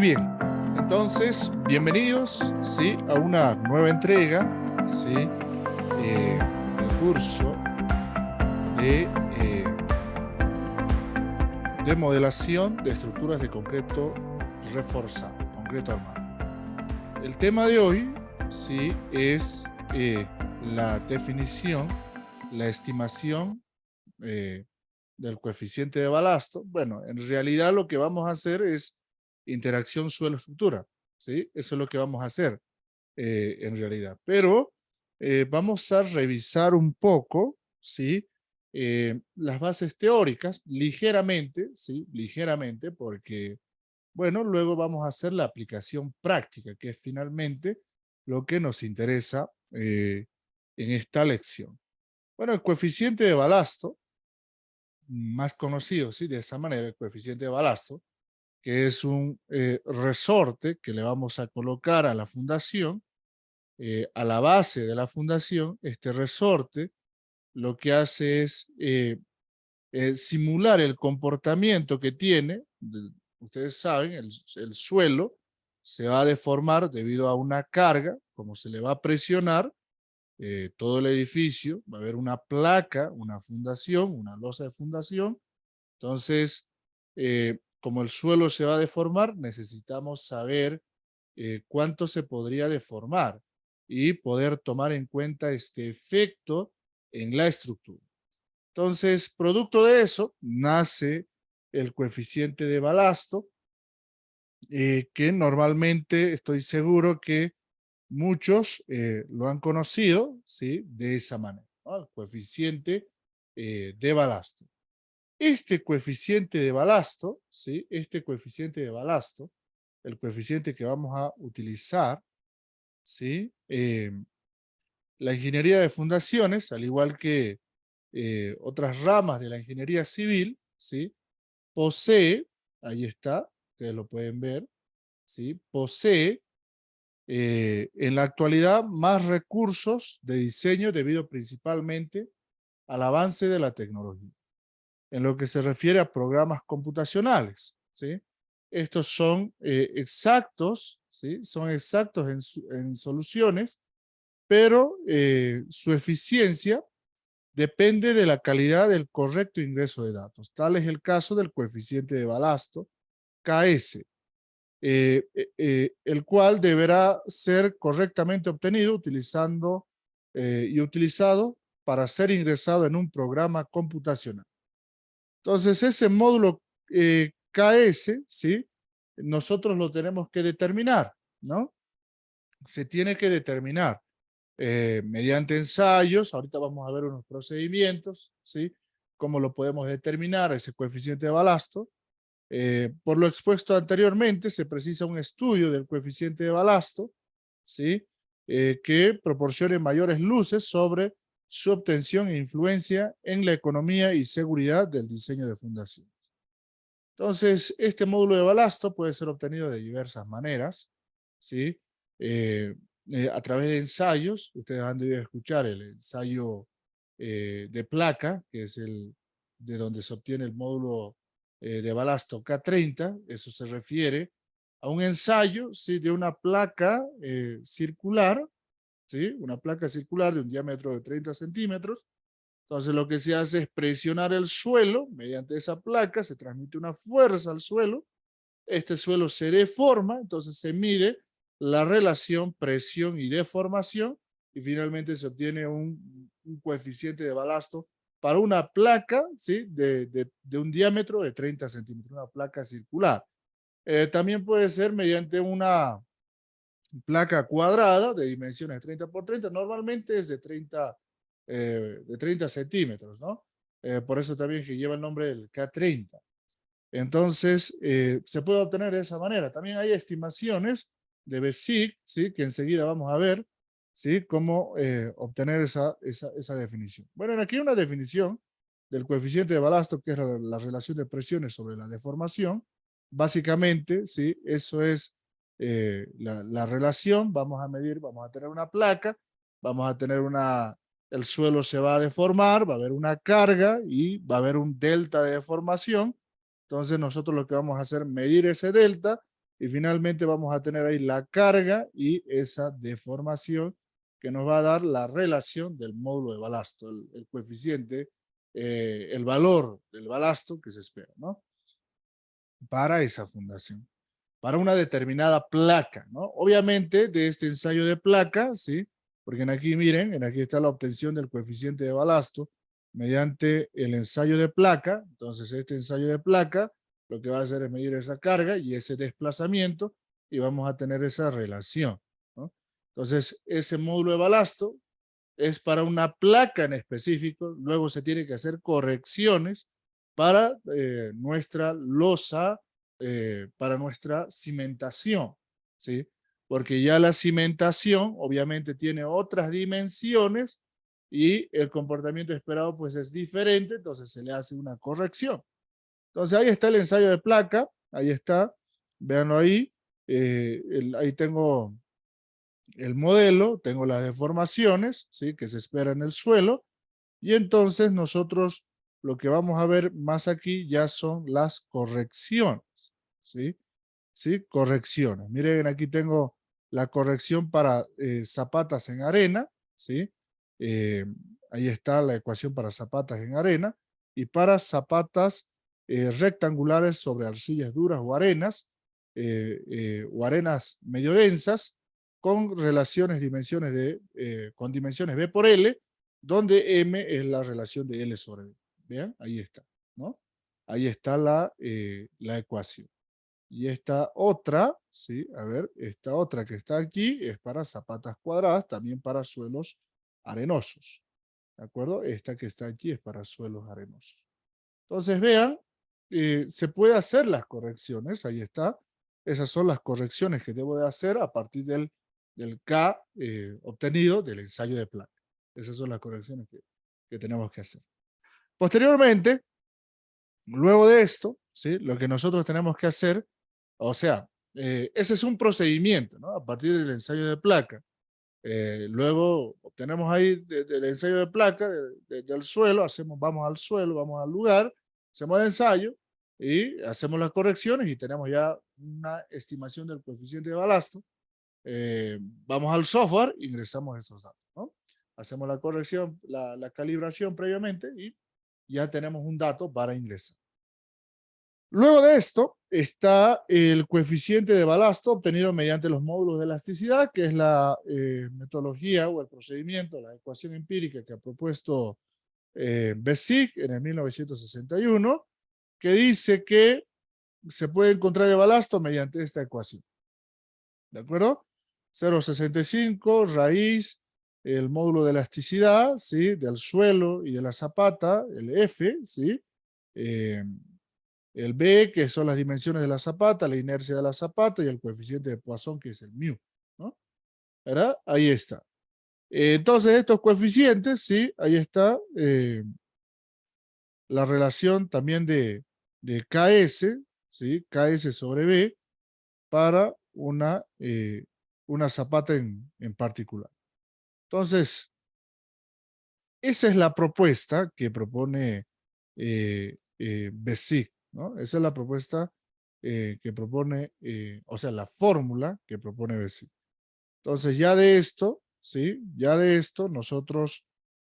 bien, entonces bienvenidos, ¿sí? A una nueva entrega, ¿sí? Del curso de, de modelación de estructuras de concreto reforzado, concreto armado. El tema de hoy, ¿sí? Es la definición, la estimación del coeficiente de balasto. Bueno, en realidad lo que vamos a hacer es interacción suelo-estructura, ¿sí? Eso es lo que vamos a hacer en realidad. Pero vamos a revisar un poco, ¿sí? Las bases teóricas, ligeramente, ¿sí? Ligeramente, porque, bueno, luego vamos a hacer la aplicación práctica, que es finalmente lo que nos interesa en esta lección. Bueno, el coeficiente de balasto, más conocido, ¿sí? De esa manera, el coeficiente de balasto, que es un resorte que le vamos a colocar a la fundación, a la base de la fundación. Este resorte lo que hace es simular el comportamiento que tiene. Ustedes saben, el suelo se va a deformar debido a una carga, como se le va a presionar todo el edificio, va a haber una placa, una fundación, una losa de fundación. Entonces, como el suelo se va a deformar, necesitamos saber cuánto se podría deformar y poder tomar en cuenta este efecto en la estructura. Entonces, producto de eso, nace el coeficiente de balasto, que normalmente estoy seguro que muchos lo han conocido, ¿sí? De esa manera, ¿no? El coeficiente de balasto. Este coeficiente de balasto, ¿sí? Este coeficiente de balasto, el coeficiente que vamos a utilizar, ¿sí? La ingeniería de fundaciones, al igual que otras ramas de la ingeniería civil, ¿sí? Posee, ahí está, ustedes lo pueden ver, ¿sí? Posee en la actualidad más recursos de diseño debido principalmente al avance de la tecnología. En lo que se refiere a programas computacionales, ¿sí? Estos son exactos, ¿sí? Son exactos en soluciones, pero su eficiencia depende de la calidad del correcto ingreso de datos. Tal es el caso del coeficiente de balasto, KS, el cual deberá ser correctamente obtenido utilizando y utilizado para ser ingresado en un programa computacional. Entonces, ese módulo KS, ¿sí? Nosotros lo tenemos que determinar, ¿no? Se tiene que determinar mediante ensayos. Ahorita vamos a ver unos procedimientos, ¿sí? Cómo lo podemos determinar, ese coeficiente de balasto. Por lo expuesto anteriormente, se precisa un estudio del coeficiente de balasto, ¿sí? Que proporcione mayores luces sobre su obtención e influencia en la economía y seguridad del diseño de fundaciones. Entonces, este módulo de balasto puede ser obtenido de diversas maneras, ¿sí? Eh, a través de ensayos. Ustedes han debido escuchar el ensayo de placa, que es el de donde se obtiene el módulo de balasto K30. Eso se refiere a un ensayo, ¿sí? De una placa circular, ¿sí? Una placa circular de un diámetro de 30 centímetros. Entonces lo que se hace es presionar el suelo mediante esa placa, se transmite una fuerza al suelo, este suelo se deforma, entonces se mide la relación presión y deformación y finalmente se obtiene un coeficiente de balasto para una placa, ¿sí? De un diámetro de 30 centímetros, una placa circular. También puede ser mediante una placa cuadrada de dimensiones 30 por 30, normalmente es de 30 centímetros, ¿no? Por eso también que lleva el nombre del K30. Entonces, se puede obtener de esa manera. También hay estimaciones de BESIG, ¿sí? Que enseguida vamos a ver, ¿sí? Cómo obtener esa definición. Bueno, aquí hay una definición del coeficiente de balasto, que es la relación de presiones sobre la deformación. Básicamente, ¿sí? Eso es la relación. Vamos a medir, vamos a tener una placa, vamos a tener el suelo se va a deformar, va a haber una carga y va a haber un delta de deformación. Entonces nosotros lo que vamos a hacer es medir ese delta y finalmente vamos a tener ahí la carga y esa deformación que nos va a dar la relación del módulo de balasto, el coeficiente, el valor del balasto que se espera, ¿no? Para esa fundación, para una determinada placa, ¿no? Obviamente de este ensayo de placa, ¿sí? Porque en aquí, miren, en aquí está la obtención del coeficiente de balasto mediante el ensayo de placa. Entonces este ensayo de placa lo que va a hacer es medir esa carga y ese desplazamiento y vamos a tener esa relación, ¿no? Entonces ese módulo de balasto es para una placa en específico, luego se tiene que hacer correcciones para nuestra losa, para nuestra cimentación, ¿sí? Porque ya la cimentación obviamente tiene otras dimensiones y el comportamiento esperado pues es diferente, entonces se le hace una corrección. Entonces ahí está el ensayo de placa, ahí está, véanlo ahí, ahí tengo el modelo, tengo las deformaciones, ¿sí? Que se espera en el suelo, y entonces nosotros lo que vamos a ver más aquí ya son las correcciones, ¿sí? ¿Sí? Correcciones. Miren, aquí tengo la corrección para zapatas en arena, ¿sí? Eh, ahí está la ecuación para zapatas en arena, y para zapatas rectangulares sobre arcillas duras o arenas medio densas, con relaciones, dimensiones con dimensiones B por L, donde M es la relación de L sobre B. Vean, ahí está, ¿no? Ahí está la ecuación. Y esta otra, ¿sí? A ver, esta otra que está aquí es para zapatas cuadradas, también para suelos arenosos. ¿De acuerdo? Esta que está aquí es para suelos arenosos. Entonces, vean, se puede hacer las correcciones, ahí está. Esas son las correcciones que debo de hacer a partir del K obtenido del ensayo de placa. Esas son las correcciones que tenemos que hacer. Posteriormente, luego de esto, ¿sí? Lo que nosotros tenemos que hacer, o sea, ese es un procedimiento, ¿no? A partir del ensayo de placa. Luego obtenemos ahí del ensayo de placa, del suelo, vamos al suelo, vamos al lugar, hacemos el ensayo y hacemos las correcciones y tenemos ya una estimación del coeficiente de balasto. Vamos al software, ingresamos esos datos, ¿no? Hacemos la corrección, la calibración previamente y ya tenemos un dato para ingresar. Luego de esto está el coeficiente de balasto obtenido mediante los módulos de elasticidad, que es la metodología o el procedimiento, la ecuación empírica que ha propuesto Bessig en el 1961, que dice que se puede encontrar el balasto mediante esta ecuación. ¿De acuerdo? 0,65 raíz, el módulo de elasticidad, ¿sí? Del suelo y de la zapata, el F, ¿sí? El B, que son las dimensiones de la zapata, la inercia de la zapata y el coeficiente de Poisson, que es el mu, ¿no? ¿Verdad? Ahí está. Entonces, estos coeficientes, sí, ahí está la relación también de KS, ¿sí? KS sobre B para una zapata en particular. Entonces, esa es la propuesta que propone Bessig, ¿no? Esa es la propuesta que propone, o sea, la fórmula que propone Bessig. Entonces, ya de esto, ¿sí? Ya de esto nosotros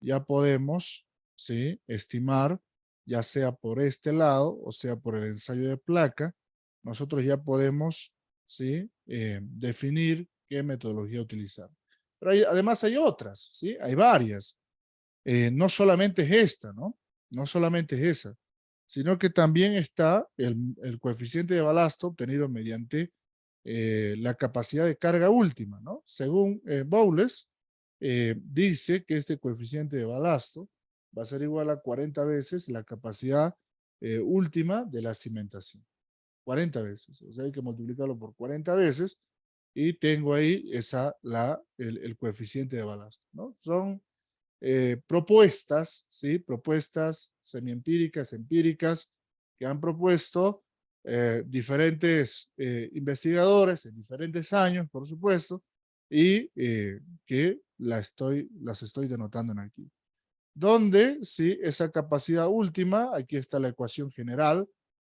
ya podemos, ¿sí? Estimar, ya sea por este lado, o sea, por el ensayo de placa, nosotros ya podemos, ¿sí? Definir qué metodología utilizar. Pero además hay otras, ¿sí? Hay varias. No solamente es esta, ¿no? No solamente es esa, sino que también está el coeficiente de balasto obtenido mediante la capacidad de carga última, ¿no? Según Bowles, dice que este coeficiente de balasto va a ser igual a 40 veces la capacidad última de la cimentación. 40 veces, o sea, hay que multiplicarlo por 40 veces y tengo ahí el coeficiente de balasto, ¿no? Son propuestas, ¿sí? Propuestas semiempíricas, empíricas, que han propuesto diferentes investigadores en diferentes años, por supuesto, y que las estoy denotando en aquí. Donde, sí, esa capacidad última, aquí está la ecuación general,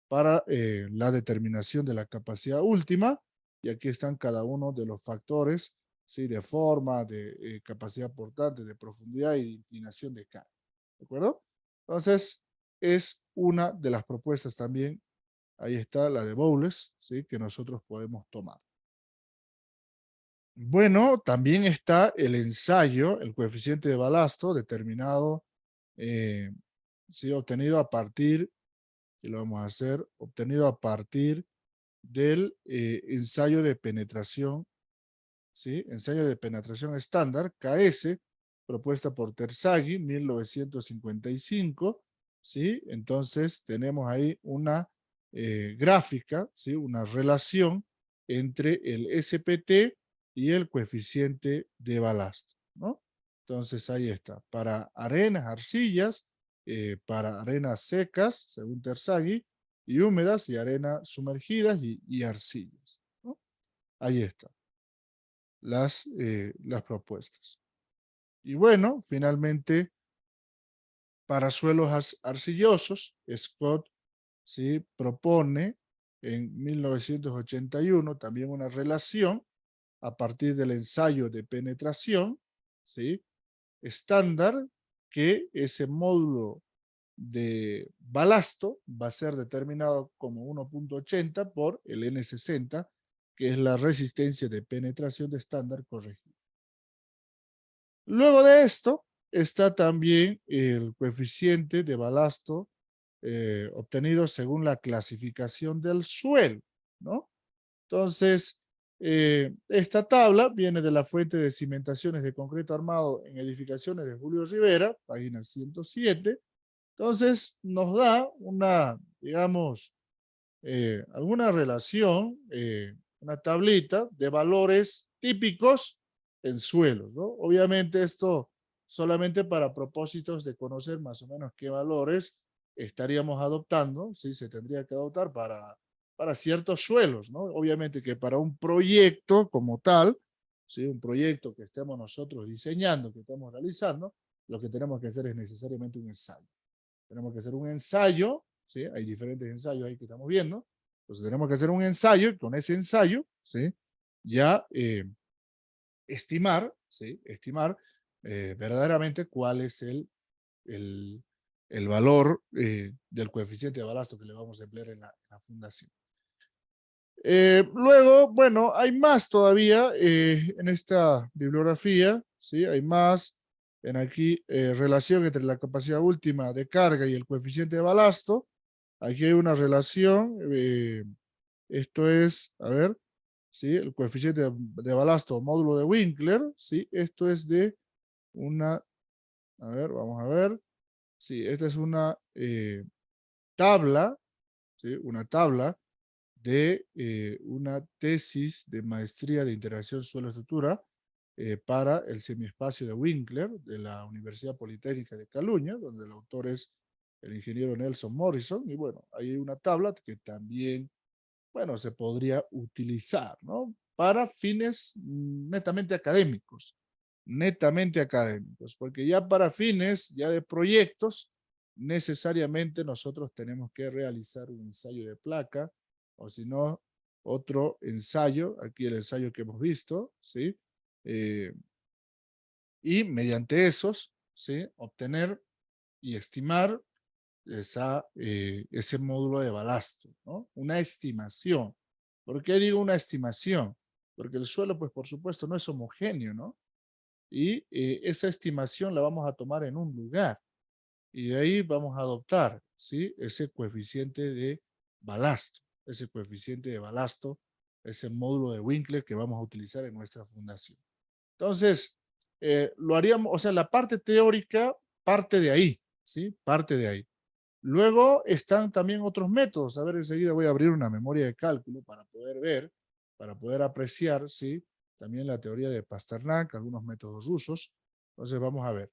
para la determinación de la capacidad última, y aquí están cada uno de los factores, ¿sí? De forma, de capacidad portante, de profundidad y de inclinación de carga. ¿De acuerdo? Entonces, es una de las propuestas también. Ahí está la de Bowles, ¿sí? Que nosotros podemos tomar. Bueno, también está el ensayo, el coeficiente de balasto determinado, sí, obtenido a partir, y lo vamos a hacer, obtenido a partir del ensayo de penetración, ¿sí? Ensayo de penetración estándar, KS, propuesta por Terzaghi, 1955, ¿sí? Entonces tenemos ahí una gráfica, ¿sí? Una relación entre el SPT y el coeficiente de balasto, ¿no? Entonces ahí está, para arenas, arcillas, para arenas secas, según Terzaghi, y húmedas y arenas sumergidas y arcillas, ¿no? Ahí está las propuestas. Y bueno, finalmente, para suelos arcillosos, Scott, ¿sí? Propone en 1981 también una relación a partir del ensayo de penetración, ¿sí? Estándar, que ese módulo de balasto va a ser determinado como 1.80 por el N60, que es la resistencia de penetración de estándar corregida. Luego de esto está también el coeficiente de balasto obtenido según la clasificación del suelo, ¿no? Entonces, esta tabla viene de la fuente de cimentaciones de concreto armado en edificaciones de Julio Rivera, página 107. Entonces, nos da una, digamos, alguna relación, una tablita de valores típicos en suelos, ¿no? Obviamente esto solamente para propósitos de conocer más o menos qué valores estaríamos adoptando, ¿sí? Se tendría que adoptar para ciertos suelos, ¿no? Obviamente que para un proyecto como tal, ¿sí? Un proyecto que estemos nosotros diseñando, que estamos realizando, lo que tenemos que hacer es necesariamente un ensayo. Tenemos que hacer un ensayo, ¿sí? Hay diferentes ensayos ahí que estamos viendo. Entonces tenemos que hacer un ensayo, y con ese ensayo, ¿sí? Ya estimar, ¿sí? Estimar verdaderamente cuál es el, el valor del coeficiente de balasto que le vamos a emplear en la fundación. Luego, bueno, hay más todavía en esta bibliografía, ¿sí? Hay más en aquí, relación entre la capacidad última de carga y el coeficiente de balasto. Aquí hay una relación, esto es, a ver, ¿sí? El coeficiente de balasto, módulo de Winkler, ¿sí? Esto es de una, a ver, vamos a ver, sí, esta es una tabla, ¿sí? Una tabla de una tesis de maestría de interacción suelo-estructura para el semiespacio de Winkler de la Universidad Politécnica de Cataluña, donde el autor es el ingeniero Nelson Morrison, y bueno, hay una tabla que también, bueno, se podría utilizar, ¿no? Para fines netamente académicos, porque ya para fines ya de proyectos, necesariamente nosotros tenemos que realizar un ensayo de placa, o si no, otro ensayo, aquí el ensayo que hemos visto, ¿sí? Y mediante esos, ¿sí? Obtener y estimar ese módulo de balasto, ¿no? Una estimación. ¿Por qué digo una estimación? Porque el suelo, pues por supuesto, no es homogéneo, ¿no? Y esa estimación la vamos a tomar en un lugar y de ahí vamos a adoptar, ¿sí? Ese coeficiente de balasto, ese módulo de Winkler que vamos a utilizar en nuestra fundación. Entonces, lo haríamos, o sea, la parte teórica parte de ahí, ¿sí? Parte de ahí. Luego están también otros métodos. A ver, enseguida voy a abrir una memoria de cálculo para poder ver, para poder apreciar, ¿sí? También la teoría de Pasternak, algunos métodos rusos. Entonces vamos a ver.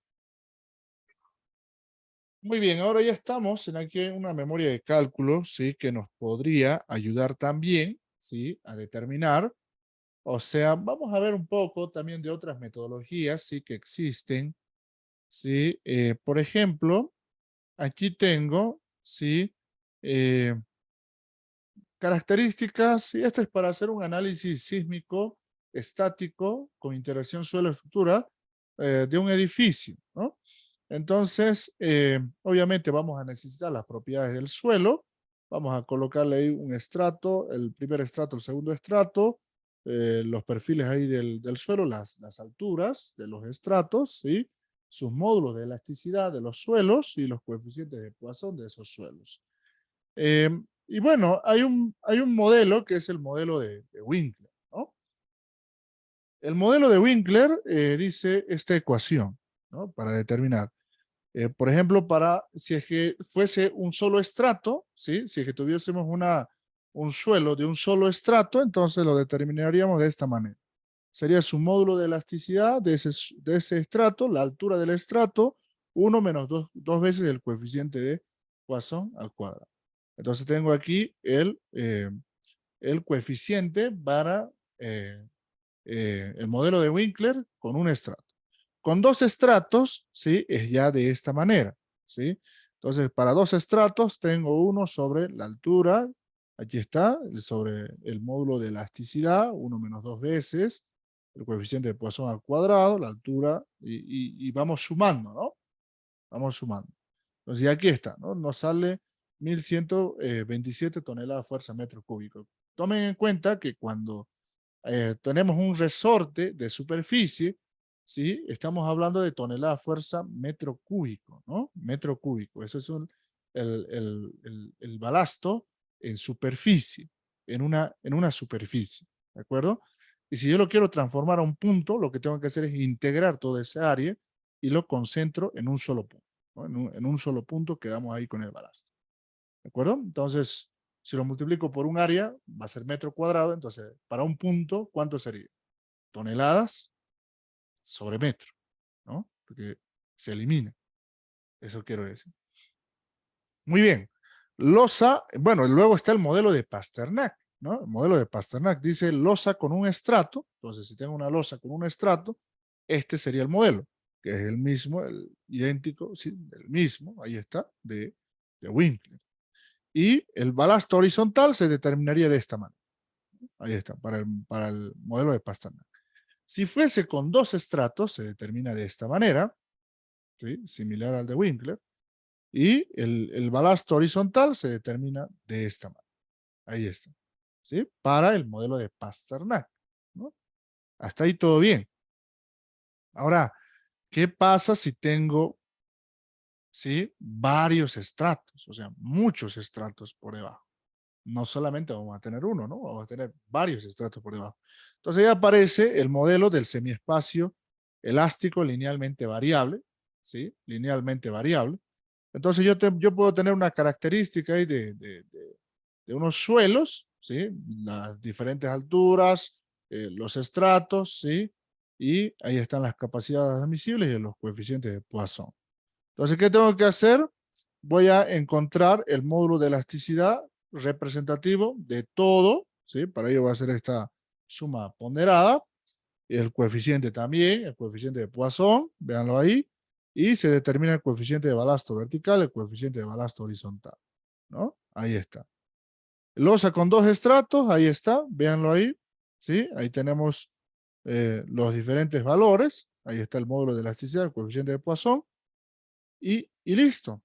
Muy bien, ahora ya estamos en aquí una memoria de cálculo, ¿sí? Que nos podría ayudar también, ¿sí? A determinar. O sea, vamos a ver un poco también de otras metodologías, ¿sí? Que existen, ¿sí? Por ejemplo, aquí tengo, ¿sí? características, y este es para hacer un análisis sísmico estático con interacción suelo-estructura de un edificio, ¿no? Entonces, obviamente vamos a necesitar las propiedades del suelo. Vamos a colocarle ahí un estrato, el primer estrato, el segundo estrato, los perfiles ahí del suelo, las alturas de los estratos, ¿sí? Sus módulos de elasticidad de los suelos y los coeficientes de Poisson de esos suelos. Y bueno, hay un modelo que es el modelo de Winkler, ¿no? El modelo de Winkler dice esta ecuación, ¿no? Para determinar. Por ejemplo, si es que fuese un solo estrato, ¿sí? Si es que tuviésemos un suelo de un solo estrato, entonces lo determinaríamos de esta manera. Sería su módulo de elasticidad de ese estrato, la altura del estrato, 1 menos 2 veces el coeficiente de Poisson al cuadrado. Entonces tengo aquí el coeficiente para el modelo de Winkler con un estrato. Con dos estratos, ¿sí? Es ya de esta manera, ¿sí? Entonces, para dos estratos tengo uno sobre la altura, aquí está, sobre el módulo de elasticidad, 1 menos 2 veces, el coeficiente de Poisson al cuadrado, la altura, y vamos sumando, ¿no? Vamos sumando. Entonces, y aquí está, ¿no? Nos sale 1127 toneladas de fuerza metro cúbico. Tomen en cuenta que cuando tenemos un resorte de superficie, ¿sí? Estamos hablando de tonelada fuerza metro cúbico, ¿no? Metro cúbico. Eso es el balasto en superficie, en una superficie, ¿de acuerdo? Y si yo lo quiero transformar a un punto, lo que tengo que hacer es integrar toda esa área y lo concentro en un solo punto, ¿no? En un solo punto quedamos ahí con el balasto, ¿de acuerdo? Entonces, si lo multiplico por un área, va a ser metro cuadrado. Entonces, para un punto, ¿cuánto sería? Toneladas sobre metro, ¿no? Porque se elimina. Eso quiero decir. Muy bien. Losa, bueno, luego está el modelo de Pasternak, ¿no? El modelo de Pasternak dice losa con un estrato. Entonces, si tengo una losa con un estrato, este sería el modelo, que es el mismo, el idéntico, sí, el mismo, ahí está, de Winkler. Y el balasto horizontal se determinaría de esta manera. Ahí está, para el modelo de Pasternak. Si fuese con dos estratos, se determina de esta manera, ¿sí? Similar al de Winkler, y el balasto horizontal se determina de esta manera. Ahí está, ¿sí? Para el modelo de Pasternak, ¿no? Hasta ahí todo bien. Ahora, ¿qué pasa si tengo, ¿sí? Varios estratos, o sea, muchos estratos por debajo? No solamente vamos a tener uno, ¿no? Vamos a tener varios estratos por debajo. Entonces ahí aparece el modelo del semiespacio elástico linealmente variable, ¿sí? Linealmente variable. Entonces yo puedo tener una característica ahí de unos suelos, ¿sí? Las diferentes alturas, los estratos, ¿sí? Y ahí están las capacidades admisibles y los coeficientes de Poisson. Entonces, ¿qué tengo que hacer? Voy a encontrar el módulo de elasticidad representativo de todo, ¿sí? Para ello voy a hacer esta suma ponderada, y el coeficiente también, el coeficiente de Poisson, véanlo ahí, y se determina el coeficiente de balasto vertical, el coeficiente de balasto horizontal, ¿no? Ahí está. Losa con dos estratos, ahí está, véanlo ahí, ¿sí? Ahí tenemos los diferentes valores, ahí está el módulo de elasticidad, el coeficiente de Poisson, y listo,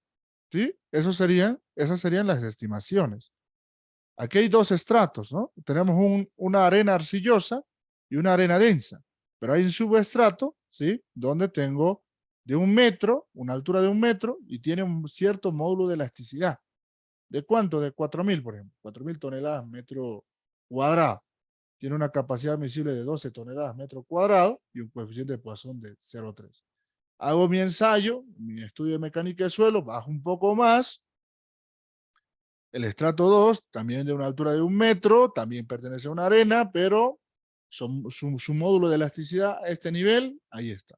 ¿sí? Esas serían las estimaciones. Aquí hay dos estratos, ¿no? Tenemos una arena arcillosa y una arena densa, pero hay un subestrato, ¿sí? Donde tengo de 1 metro, una altura de 1 metro, y tiene un cierto módulo de elasticidad. ¿De cuánto? De 4.000, por ejemplo. 4.000 toneladas metro cuadrado. Tiene una capacidad admisible de 12 toneladas metro cuadrado y un coeficiente de Poisson de 0,3. Hago mi ensayo, mi estudio de mecánica de suelo, bajo un poco más. El estrato 2, también de una altura de 1 metro, también pertenece a una arena, pero su módulo de elasticidad a este nivel, ahí está.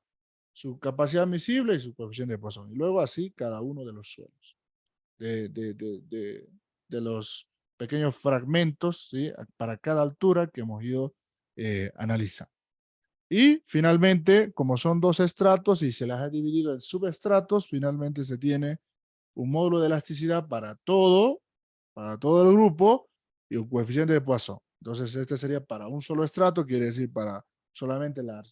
Su capacidad admisible y su coeficiente de Poisson. Y luego así cada uno de los suelos, de los pequeños fragmentos, ¿sí? Para cada altura que hemos ido analizando. Y finalmente, como son dos estratos y se las ha dividido en subestratos, finalmente se tiene un módulo de elasticidad para todo el grupo, y un coeficiente de Poisson. Entonces, este sería para un solo estrato, quiere decir para solamente la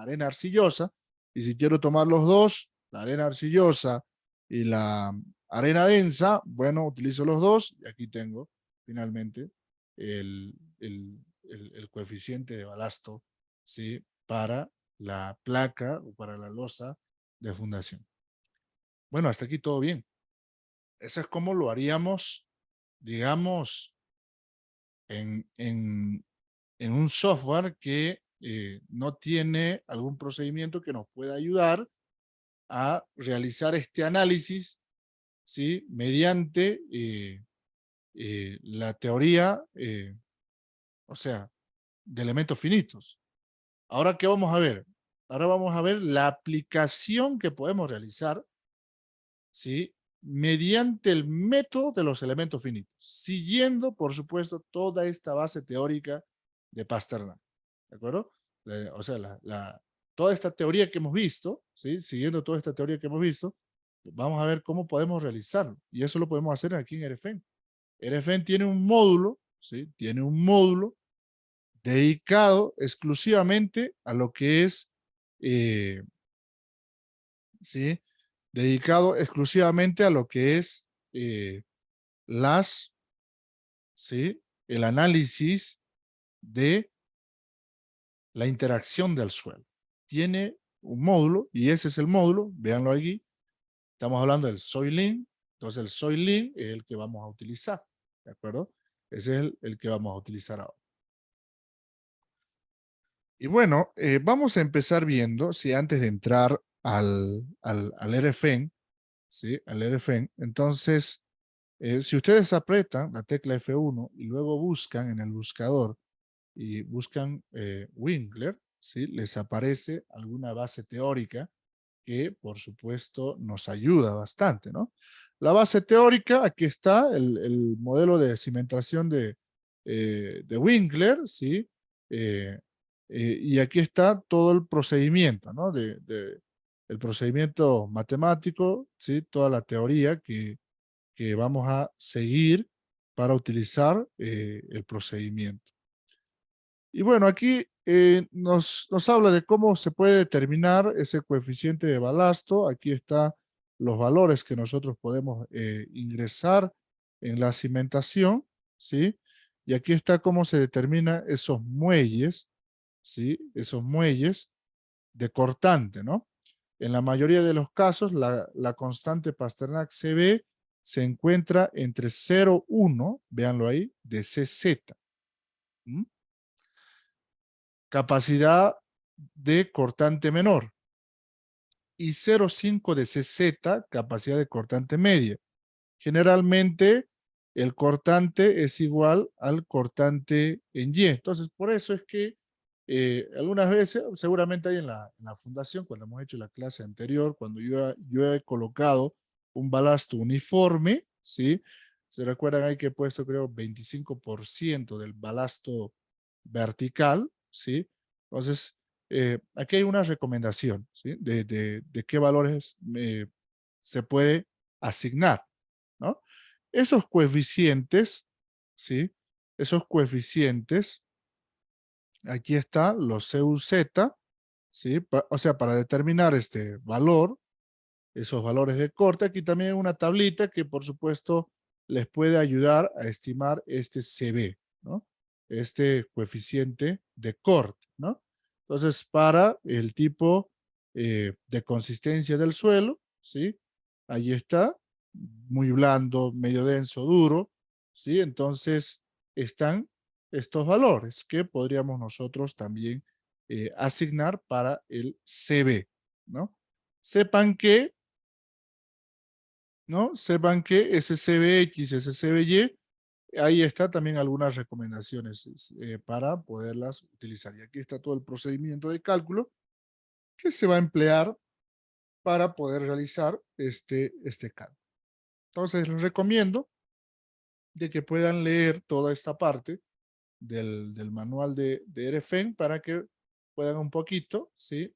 arena arcillosa. Y si quiero tomar los dos, la arena arcillosa y la arena densa, bueno, utilizo los dos y aquí tengo finalmente el coeficiente de balasto, ¿sí? Para la placa o para la losa de fundación. Bueno, hasta aquí todo bien. Eso es como lo haríamos, digamos, en un software que no tiene algún procedimiento que nos pueda ayudar a realizar este análisis, ¿sí? Mediante la teoría, o sea, de elementos finitos. Ahora, ¿qué vamos a ver? Ahora vamos a ver la aplicación que podemos realizar, ¿sí? Mediante el método de los elementos finitos, siguiendo, por supuesto, toda esta base teórica de Pasternak, ¿de acuerdo? O sea, toda esta teoría que hemos visto, ¿sí? Siguiendo toda esta teoría que hemos visto, vamos a ver cómo podemos realizarlo. Y eso lo podemos hacer aquí en RFN. RFN tiene un módulo, ¿sí? Tiene un módulo dedicado exclusivamente a lo que es, ¿sí? Dedicado exclusivamente a lo que es eh, las, ¿sí? El análisis de la interacción del suelo. Tiene un módulo y ese es el módulo, véanlo aquí. Estamos hablando del Soilink, entonces el Soilink es el que vamos a utilizar, ¿de acuerdo? Ese es el que vamos a utilizar ahora. Y bueno, vamos a empezar viendo, si antes de entrar al RFN, ¿sí? Al RFN, entonces, si ustedes apretan la tecla F1 y luego buscan en el buscador y buscan Winkler, ¿sí? Les aparece alguna base teórica que, por supuesto, nos ayuda bastante, ¿no? La base teórica, aquí está el modelo de cimentación de Winkler, ¿sí? Eh, y aquí está todo el procedimiento, ¿no? El procedimiento matemático, ¿sí? Toda la teoría que vamos a seguir para utilizar el procedimiento. Y bueno, aquí nos habla de cómo se puede determinar ese coeficiente de balasto. Aquí están los valores que nosotros podemos ingresar en la cimentación, ¿sí? Y aquí está cómo se determina esos muelles, ¿sí? Esos muelles de cortante, ¿no? En la mayoría de los casos, la constante Pasternak CB se encuentra entre 0,1, véanlo ahí, de CZ. ¿Mm? Capacidad de cortante menor, y 0,5 de CZ, capacidad de cortante media. Generalmente el cortante es igual al cortante en Y. Entonces, por eso es que algunas veces, seguramente hay en la fundación, cuando hemos hecho la clase anterior, cuando yo he colocado un balasto uniforme, ¿sí? Se recuerdan ahí que he puesto, creo, 25% del balasto vertical, ¿sí? Entonces, aquí hay una recomendación, ¿sí? De qué valores se puede asignar, ¿no? Esos coeficientes, ¿sí? Esos coeficientes, aquí está los CUZ, ¿sí? O sea, para determinar este valor, esos valores de corte, aquí también hay una tablita que por supuesto les puede ayudar a estimar este CB, ¿no? Este coeficiente de corte, ¿no? Entonces, para el tipo de consistencia del suelo, ¿sí? Ahí está, muy blando, medio denso, duro, ¿sí? Entonces, están estos valores que podríamos nosotros también asignar para el CB, ¿no? Sepan que, ¿no? Sepan que ese CBX, ese CBY, ahí está también algunas recomendaciones para poderlas utilizar. Y aquí está todo el procedimiento de cálculo que se va a emplear para poder realizar este cálculo. Entonces, les recomiendo de que puedan leer toda esta parte del manual de RFN para que puedan un poquito, ¿sí?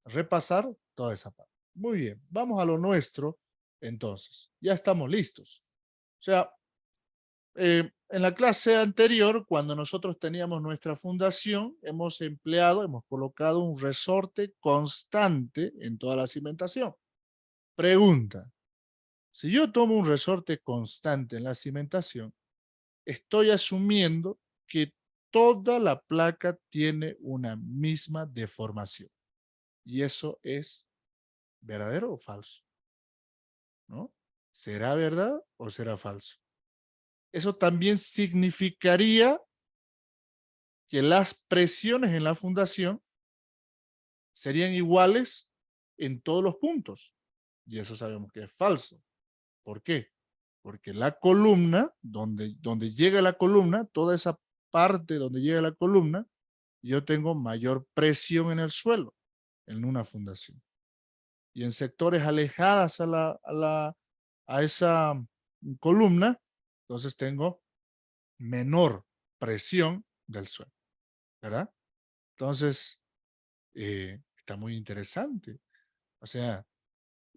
Repasar toda esa parte. Muy bien, vamos a lo nuestro entonces. Ya estamos listos. O sea, En la clase anterior, cuando nosotros teníamos nuestra fundación, hemos colocado un resorte constante en toda la cimentación. Pregunta, si yo tomo un resorte constante en la cimentación, estoy asumiendo que toda la placa tiene una misma deformación. ¿Y eso es verdadero o falso? ¿No? ¿Será verdad o será falso? Eso también significaría que las presiones en la fundación serían iguales en todos los puntos. Y eso sabemos que es falso. ¿Por qué? Porque la columna, donde llega la columna, toda esa parte donde llega la columna, yo tengo mayor presión en el suelo, en una fundación. Y en sectores alejadas a esa columna, entonces tengo menor presión del suelo, ¿verdad? Entonces, está muy interesante. O sea,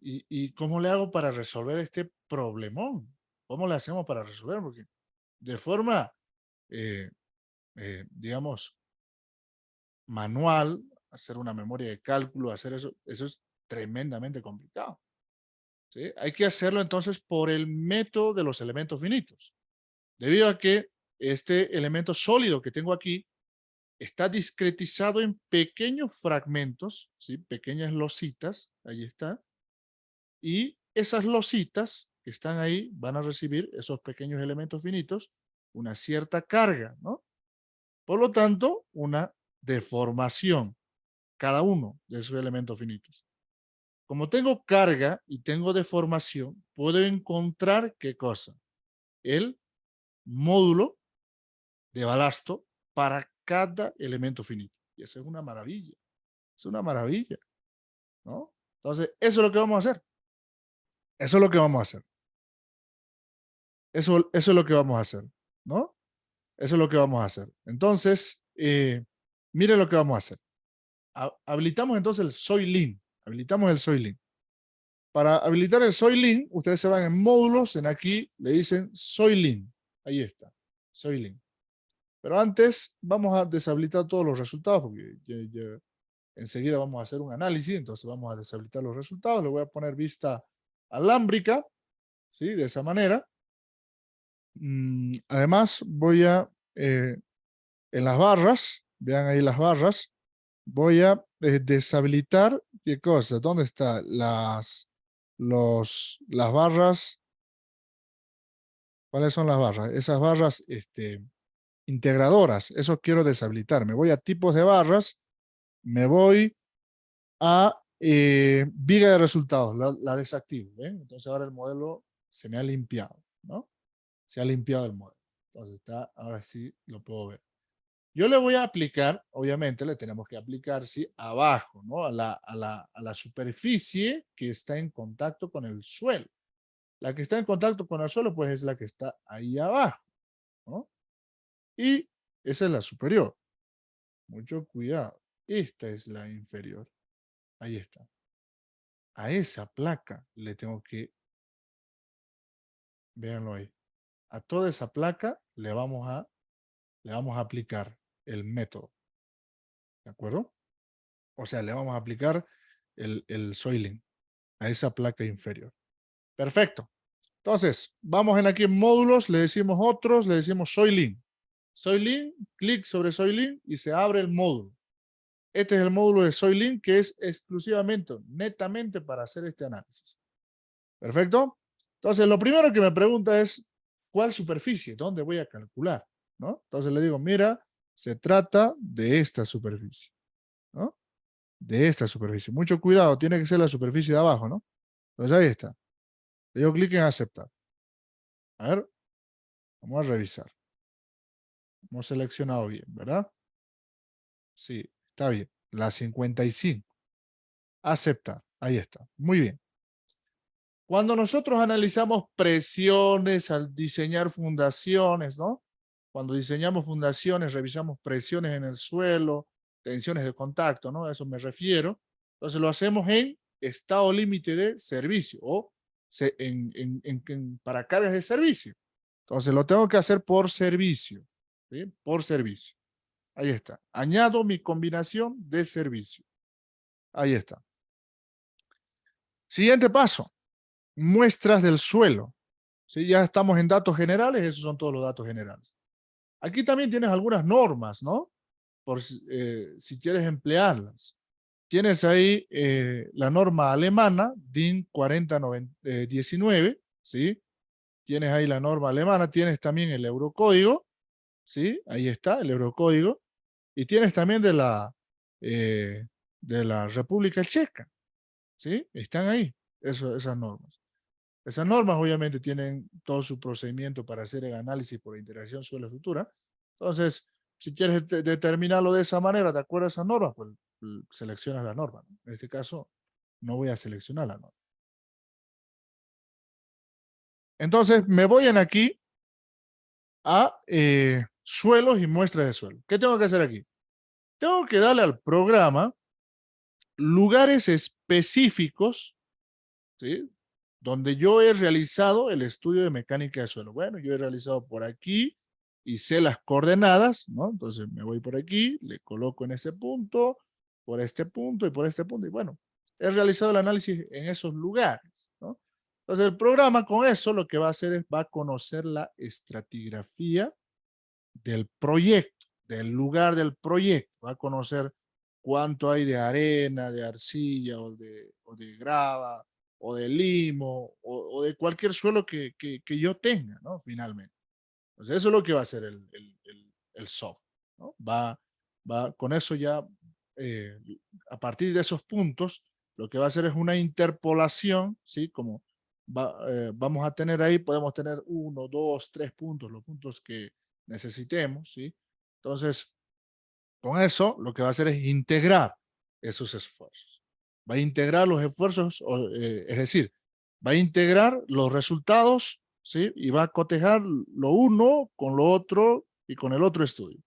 ¿y cómo le hago para resolver este problemón? ¿Cómo le hacemos para resolver? Porque de forma, eh, digamos, manual, hacer una memoria de cálculo, hacer eso es tremendamente complicado. ¿Sí? Hay que hacerlo entonces por el método de los elementos finitos. Debido a que este elemento sólido que tengo aquí está discretizado en pequeños fragmentos, ¿sí? Pequeñas lositas, ahí está, y esas lositas que están ahí van a recibir esos pequeños elementos finitos una cierta carga, ¿no? Por lo tanto, una deformación, cada uno de esos elementos finitos. Como tengo carga y tengo deformación, puedo encontrar qué cosa? El módulo de balasto para cada elemento finito. Y eso es una maravilla. Es una maravilla, ¿no? Entonces, eso es lo que vamos a hacer. Eso es lo que vamos a hacer. Eso es lo que vamos a hacer, ¿no? Eso es lo que vamos a hacer. Entonces, miren lo que vamos a hacer. Habilitamos entonces el Soylin. Habilitamos el Soylin. Para habilitar el Soylin, ustedes se van en módulos, en aquí le dicen Soylin. Ahí está, Soylin. Pero antes vamos a deshabilitar todos los resultados porque ya enseguida vamos a hacer un análisis, entonces vamos a deshabilitar los resultados. Le voy a poner vista alámbrica, ¿sí? De esa manera. Además, voy a, en las barras, vean ahí las barras, voy a deshabilitar, ¿qué cosa? ¿Dónde está? Las barras, ¿cuáles son las barras? Esas barras integradoras, eso quiero deshabilitar. Me voy a tipos de barras, me voy a viga de resultados, la desactivo. ¿Ven? Entonces ahora el modelo se me ha limpiado, ¿no? Se ha limpiado el modelo. Entonces está, ahora sí lo puedo ver. Yo le voy a aplicar, obviamente le tenemos que aplicar, sí, abajo, ¿no? A la superficie que está en contacto con el suelo. La que está en contacto con el suelo, pues es la que está ahí abajo, ¿no? Y esa es la superior. Mucho cuidado. Esta es la inferior. Ahí está. A esa placa le tengo que, véanlo ahí, a toda esa placa le vamos a aplicar el método. ¿De acuerdo? O sea, le vamos a aplicar el Soylent a esa placa inferior. Perfecto. Entonces, vamos en aquí en módulos, le decimos otros, le decimos Soylent. Soylent, clic sobre Soylent y se abre el módulo. Este es el módulo de Soylent que es exclusivamente, netamente para hacer este análisis. Perfecto. Entonces, lo primero que me pregunta es, ¿cuál superficie? ¿Dónde voy a calcular? ¿No? Entonces le digo, mira, se trata de esta superficie, ¿no? De esta superficie. Mucho cuidado, tiene que ser la superficie de abajo, ¿no? Entonces ahí está. Le digo clic en aceptar. A ver, vamos a revisar. Hemos seleccionado bien, ¿verdad? Sí, está bien. La 55. Aceptar. Ahí está. Muy bien. Cuando nosotros analizamos presiones al diseñar fundaciones, ¿no? Cuando diseñamos fundaciones, revisamos presiones en el suelo, tensiones de contacto, ¿no? A eso me refiero. Entonces lo hacemos en estado límite de servicio o para cargas de servicio. Entonces lo tengo que hacer por servicio, ¿sí? Por servicio. Ahí está. Añado mi combinación de servicio. Ahí está. Siguiente paso. Muestras del suelo. ¿Sí? Ya estamos en datos generales, esos son todos los datos generales. Aquí también tienes algunas normas, ¿no? Por si quieres emplearlas. Tienes ahí la norma alemana, DIN 4019, ¿sí? Tienes ahí la norma alemana, tienes también el eurocódigo, ¿sí? Ahí está, el eurocódigo. Y tienes también de la República Checa, ¿sí? Están ahí, esas normas. Esas normas obviamente tienen todo su procedimiento para hacer el análisis por interacción suelo-estructura. Entonces, si quieres determinarlo de esa manera, de acuerdo a esas normas, pues seleccionas la norma, ¿no? En este caso, no voy a seleccionar la norma. Entonces, me voy en aquí a suelos y muestras de suelo. ¿Qué tengo que hacer aquí? Tengo que darle al programa lugares específicos, ¿sí? Donde yo he realizado el estudio de mecánica de suelo. Bueno, yo he realizado por aquí y sé las coordenadas, ¿no? Entonces me voy por aquí, le coloco en ese punto, por este punto y por este punto. Y bueno, he realizado el análisis en esos lugares, ¿no? Entonces el programa con eso lo que va a hacer es, va a conocer la estratigrafía del proyecto, del lugar del proyecto. Va a conocer cuánto hay de arena, de arcilla o de grava o de limo o de cualquier suelo que yo tenga, ¿no? Finalmente. Entonces eso es lo que va a hacer el software, ¿no? Con eso ya, eh, a partir de esos puntos, lo que va a hacer es una interpolación, ¿sí? Como vamos a tener ahí, podemos tener 1, 2, 3 puntos, los puntos que necesitemos, ¿sí? Entonces, con eso, lo que va a hacer es integrar esos esfuerzos. Va a integrar los esfuerzos, es decir, va a integrar los resultados, ¿sí? Y va a cotejar lo uno con lo otro y con el otro estudio.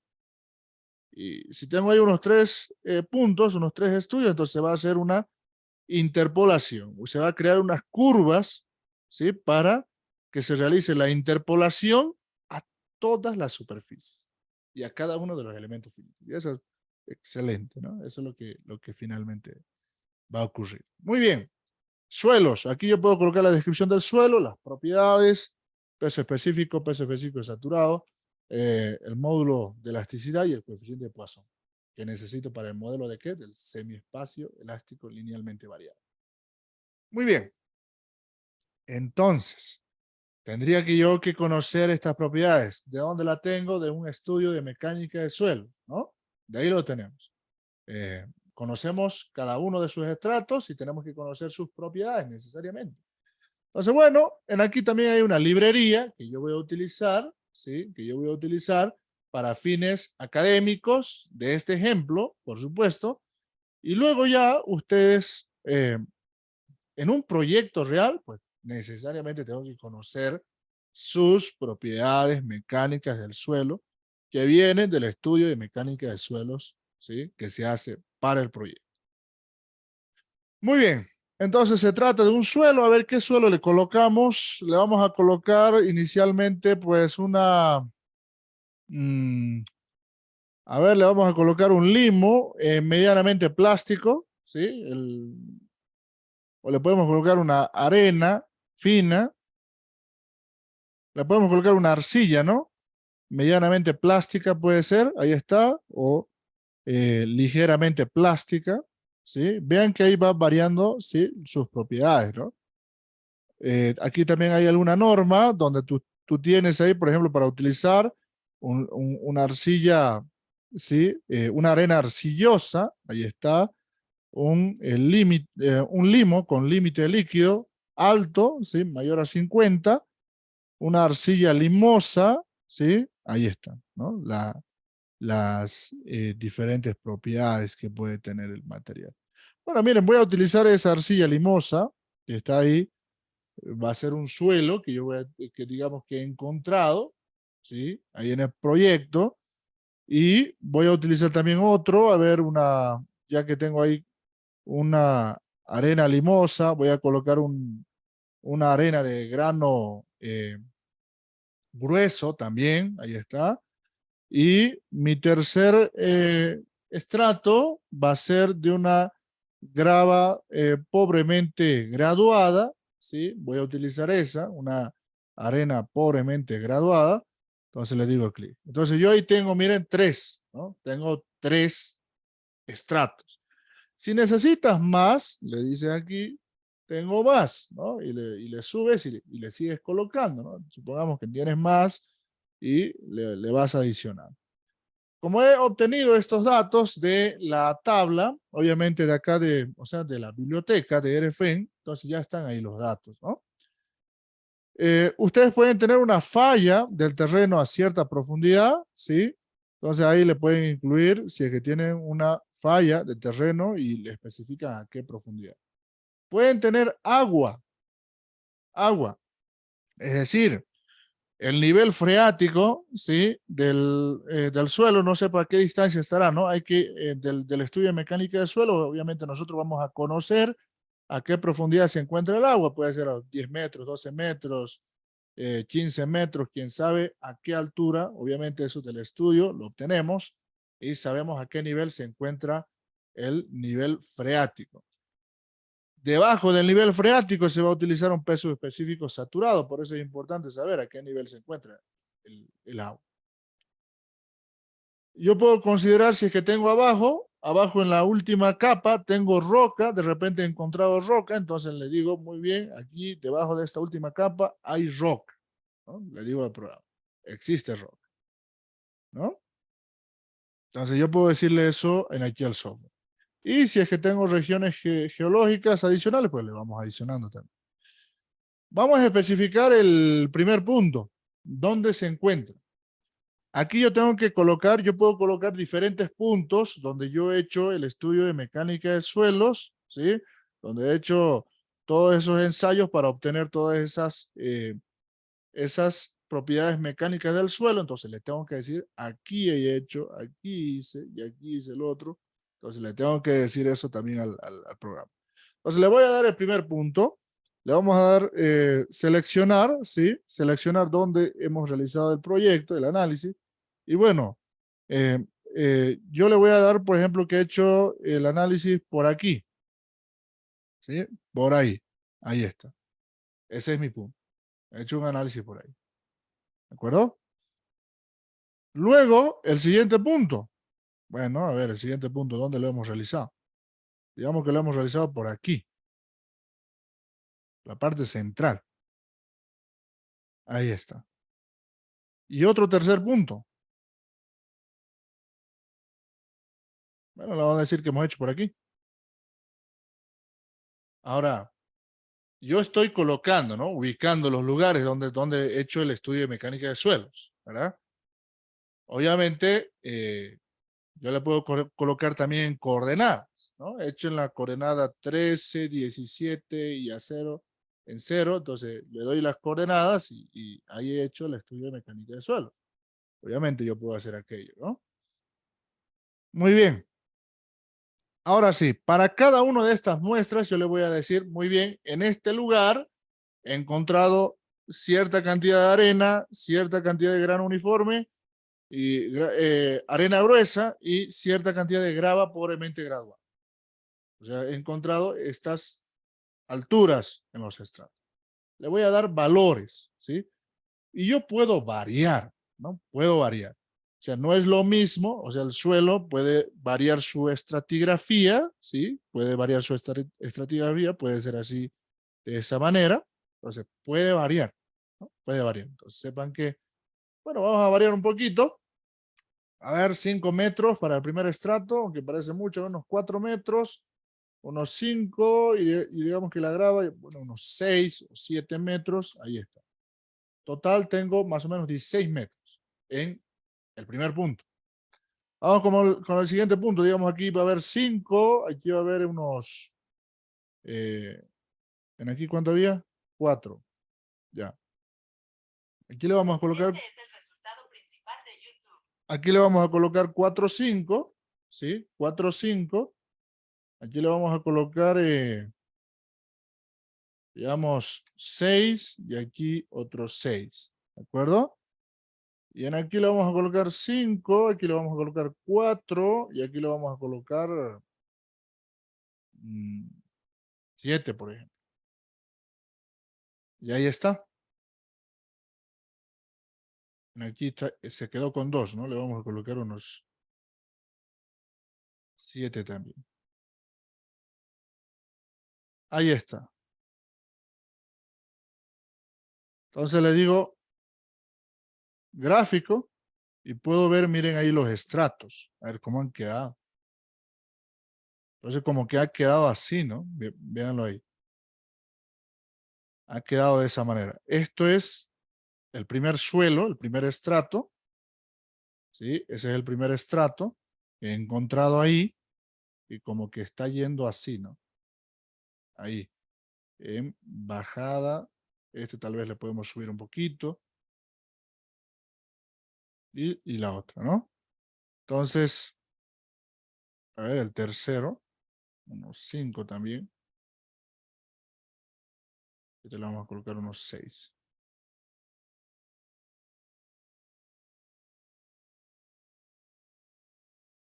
Y si tengo ahí unos 3 puntos, unos 3 estudios, entonces se va a hacer una interpolación. Se va a crear unas curvas, ¿sí? Para que se realice la interpolación a todas las superficies y a cada uno de los elementos finitos. Y eso es excelente, ¿no? Eso es lo que finalmente va a ocurrir. Muy bien. Suelos. Aquí yo puedo colocar la descripción del suelo, las propiedades, peso específico saturado, el módulo de elasticidad y el coeficiente de Poisson que necesito para el modelo de qué? Del semiespacio elástico linealmente variable. Muy bien. Entonces, tendría que yo que conocer estas propiedades. ¿De dónde la tengo? De un estudio de mecánica de suelo, ¿no? De ahí lo tenemos. Conocemos cada uno de sus estratos y tenemos que conocer sus propiedades necesariamente. Entonces, bueno, en aquí también hay una librería que yo voy a utilizar, ¿sí? Que yo voy a utilizar para fines académicos de este ejemplo, por supuesto. Y luego ya ustedes, en un proyecto real, pues necesariamente tengo que conocer sus propiedades mecánicas del suelo que vienen del estudio de mecánica de suelos, ¿sí? Que se hace para el proyecto. Muy bien, entonces se trata de un suelo, a ver qué suelo le colocamos. Le vamos a colocar inicialmente pues a ver, le vamos a colocar un limo medianamente plástico, ¿sí? O le podemos colocar una arena fina, le podemos colocar una arcilla, ¿no? Medianamente plástica puede ser, ahí está, o ligeramente plástica, ¿sí? Vean que ahí va variando, ¿sí? Sus propiedades, ¿no? Aquí también hay alguna norma donde tú tienes ahí, por ejemplo, para utilizar una arcilla, ¿sí? Una arena arcillosa, ahí está, un limo con límite líquido alto, ¿sí? Mayor a 50, una arcilla limosa, ¿sí? Ahí está, ¿no? Las diferentes propiedades que puede tener el material. Bueno, miren, voy a utilizar esa arcilla limosa que está ahí. Va a ser un suelo que yo voy que digamos que he encontrado, ¿sí? Ahí en el proyecto. Y voy a utilizar también otro, a ver, ya que tengo ahí una arena limosa, voy a colocar una arena de grano grueso también, ahí está. Y mi tercer estrato va a ser de una grava pobremente graduada, ¿sí? Voy a utilizar esa, una arena pobremente graduada. Entonces le digo clic. Entonces yo ahí tengo, miren, tres, ¿no? Tengo tres estratos. Si necesitas más, le dices aquí, tengo más, ¿no? Y le subes y le sigues colocando, ¿no? Supongamos que tienes más y le vas adicionando. Como he obtenido estos datos de la tabla, obviamente de acá o sea, de la biblioteca de RFN, entonces ya están ahí los datos, ¿no? Ustedes pueden tener una falla del terreno a cierta profundidad, ¿sí? Entonces ahí le pueden incluir si es que tienen una falla de terreno y le especifican a qué profundidad. Pueden tener agua, es decir, el nivel freático, ¿sí? Del suelo, no sé para qué distancia estará, ¿no? Hay que, del estudio de mecánica del suelo, obviamente nosotros vamos a conocer a qué profundidad se encuentra el agua, puede ser a 10 metros, 12 metros, 15 metros, quién sabe a qué altura, obviamente eso del estudio lo obtenemos y sabemos a qué nivel se encuentra el nivel freático. Debajo del nivel freático se va a utilizar un peso específico saturado, por eso es importante saber a qué nivel se encuentra el agua. Yo puedo considerar si es que tengo abajo en la última capa tengo roca, de repente he encontrado roca, entonces le digo, muy bien, aquí debajo de esta última capa hay roca, ¿no? Le digo al programa, existe roca, ¿no? Entonces yo puedo decirle eso en aquí al software. Y si es que tengo regiones geológicas adicionales, pues le vamos adicionando también. Vamos a especificar el primer punto, ¿dónde se encuentra? Aquí yo tengo que colocar, yo puedo colocar diferentes puntos donde yo he hecho el estudio de mecánica de suelos, ¿sí? Donde he hecho todos esos ensayos para obtener todas esas propiedades mecánicas del suelo. Entonces le tengo que decir, aquí he hecho, aquí hice y aquí hice el otro. Entonces le tengo que decir eso también al programa. Entonces le voy a dar el primer punto. Le vamos a dar seleccionar, ¿sí? Seleccionar dónde hemos realizado el proyecto, el análisis. Y bueno, eh, yo le voy a dar, por ejemplo, que he hecho el análisis por aquí, ¿sí? Por ahí. Ahí está. Ese es mi punto. He hecho un análisis por ahí. ¿De acuerdo? Luego, el siguiente punto. Bueno, a ver, el siguiente punto, ¿dónde lo hemos realizado? Digamos que lo hemos realizado por aquí. La parte central. Ahí está. Y otro tercer punto. Bueno, le vamos a decir que hemos hecho por aquí. Ahora, yo estoy colocando, ¿no? Ubicando los lugares donde he hecho el estudio de mecánica de suelos, ¿verdad? Obviamente, yo le puedo colocar también coordenadas, ¿no? He hecho en la coordenada 13, 17 y a 0 en 0, entonces le doy las coordenadas y ahí he hecho el estudio de mecánica de suelo. Obviamente yo puedo hacer aquello, ¿no? Muy bien. Ahora sí, para cada una de estas muestras yo le voy a decir, muy bien, en este lugar he encontrado cierta cantidad de arena, cierta cantidad de grano uniforme, y arena gruesa y cierta cantidad de grava pobremente graduada. O sea, he encontrado estas alturas en los estratos. Le voy a dar valores, ¿sí? Y yo puedo variar, ¿no? Puedo variar. O sea, no es lo mismo, o sea, el suelo puede variar su estratigrafía, ¿sí? Puede variar su estratigrafía, puede ser así, de esa manera. Entonces, puede variar, ¿no? Puede variar. Entonces, sepan que, bueno, vamos a variar un poquito. A ver, 5 metros para el primer estrato, aunque parece mucho, unos 4 metros, unos 5, y digamos que la grava, bueno, unos 6 o 7 metros, ahí está. Total tengo más o menos 16 metros en el primer punto. Vamos con el siguiente punto, digamos aquí va a haber 5, aquí va a haber unos, ¿en aquí cuánto había? 4, ya. Aquí le vamos a colocar, este es el resultado principal de YouTube. Aquí le vamos a colocar 4, 5, ¿sí? 4, 5. Aquí le vamos a colocar, digamos, 6 y aquí otros 6. ¿De acuerdo? Y en aquí le vamos a colocar 5, aquí le vamos a colocar 4 y aquí le vamos a colocar 7, por ejemplo. Y ahí está. Aquí se quedó con 2, ¿no? Le vamos a colocar unos 7 también. Ahí está. Entonces le digo gráfico y puedo ver, miren ahí los estratos. A ver cómo han quedado. Entonces como que ha quedado así, ¿no? Véanlo ahí. Ha quedado de esa manera. Esto es el primer suelo, el primer estrato. ¿Sí? Ese es el primer estrato que he encontrado ahí y como que está yendo así, ¿no? Ahí, en bajada. Este tal vez le podemos subir un poquito. Y la otra, ¿no? Entonces, a ver, el tercero, unos 5 también. Este le vamos a colocar unos 6.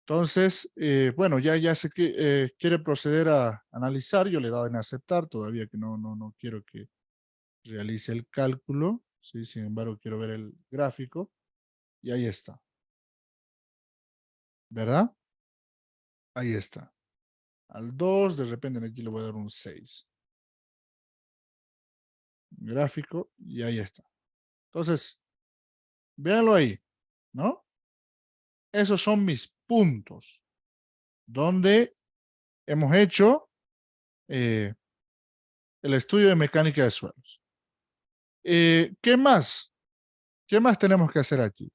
Entonces, bueno, ya sé que quiere proceder a analizar. Yo le he dado en aceptar, todavía que no quiero que realice el cálculo. ¿Sí? Sin embargo, quiero ver el gráfico. Y ahí está. ¿Verdad? Ahí está. Al 2, de repente aquí le voy a dar un 6. Gráfico, y ahí está. Entonces, véanlo ahí, ¿no? Esos son mis puntos donde hemos hecho eh, el estudio de mecánica de suelos. ¿Qué más? ¿Qué más tenemos que hacer aquí?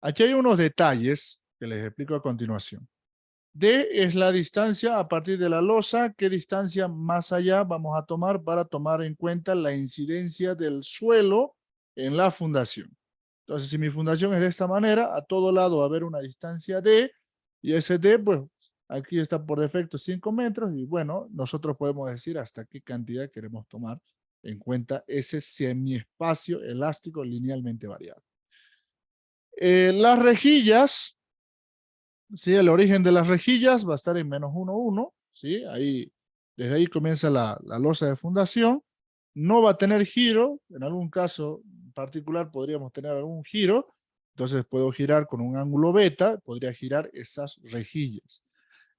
Aquí hay unos detalles que les explico a continuación. D es la distancia a partir de la losa. ¿Qué distancia más allá vamos a tomar para tomar en cuenta la incidencia del suelo en la fundación? Entonces, si mi fundación es de esta manera, a todo lado va a haber una distancia D, y ese D, pues, aquí está por defecto 5 metros, y bueno, nosotros podemos decir hasta qué cantidad queremos tomar en cuenta ese semiespacio elástico linealmente variable. Las rejillas, ¿sí? El origen de las rejillas va a estar en menos 1, 1, ¿sí? Ahí, desde ahí comienza la losa de fundación. No va a tener giro, en algún caso particular podríamos tener algún giro, entonces puedo girar con un ángulo beta, podría girar esas rejillas.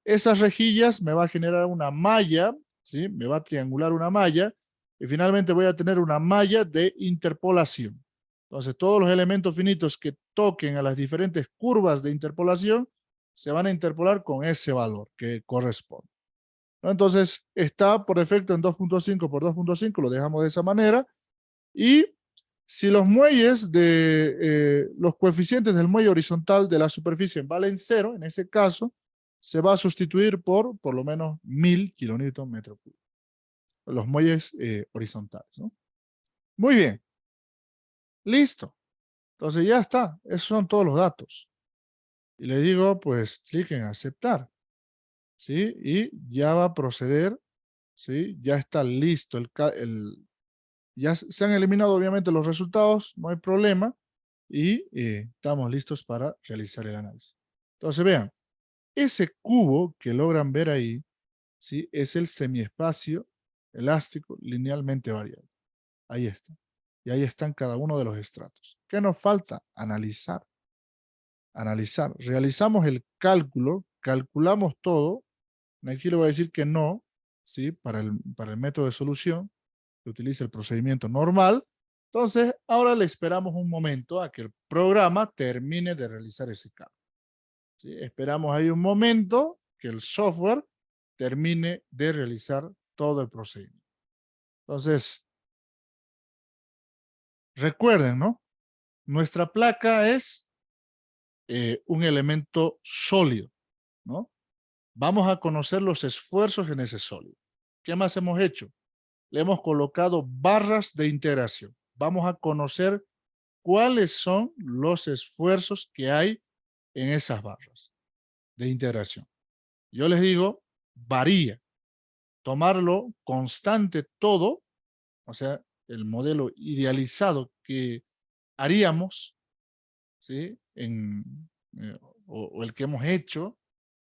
Esas rejillas me va a generar una malla, ¿sí? Me va a triangular una malla, y finalmente voy a tener una malla de interpolación. Entonces todos los elementos finitos que toquen a las diferentes curvas de interpolación se van a interpolar con ese valor que corresponde, ¿no? Entonces está por defecto en 2.5 por 2.5, lo dejamos de esa manera. Y si los muelles los coeficientes del muelle horizontal de la superficie valen 0, en ese caso se va a sustituir por lo menos 1000 kilonewton metro cúbico. Los muelles horizontales, ¿no? Muy bien, listo. Entonces ya está, esos son todos los datos. Y le digo, pues, clic en aceptar, ¿sí? Y ya va a proceder, ¿sí? Ya está listo ya se han eliminado obviamente los resultados, no hay problema, y estamos listos para realizar el análisis. Entonces vean, ese cubo que logran ver ahí, ¿sí? Es el semiespacio elástico linealmente variable. Ahí está. Y ahí están cada uno de los estratos. ¿Qué nos falta? Analizar. Analizar. Realizamos el cálculo, calculamos todo. Aquí le voy a decir que no, ¿sí? Para el método de solución, que utiliza el procedimiento normal. Entonces, ahora le esperamos un momento a que el programa termine de realizar ese cálculo, ¿sí? Esperamos ahí un momento que el software termine de realizar todo el procedimiento. Entonces, recuerden, ¿no? Nuestra placa es un elemento sólido, ¿no? Vamos a conocer los esfuerzos en ese sólido. ¿Qué más hemos hecho? Le hemos colocado barras de integración. Vamos a conocer cuáles son los esfuerzos que hay en esas barras de integración. Yo les digo, varía. Tomarlo constante todo, o sea, el modelo idealizado que haríamos ¿sí? Eh, o el que hemos hecho,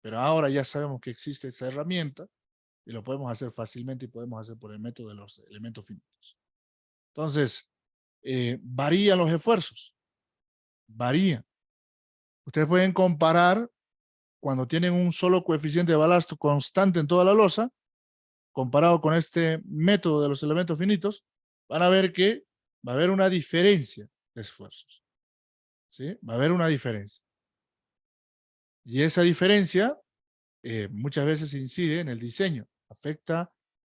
pero ahora ya sabemos que existe esta herramienta y lo podemos hacer fácilmente y podemos hacer por el método de los elementos finitos. Entonces, varían los esfuerzos, varían. Ustedes pueden comparar cuando tienen un solo coeficiente de balasto constante en toda la losa, comparado con este método de los elementos finitos, van a ver que va a haber una diferencia de esfuerzos. ¿Sí? Va a haber una diferencia. Y esa diferencia muchas veces incide en el diseño,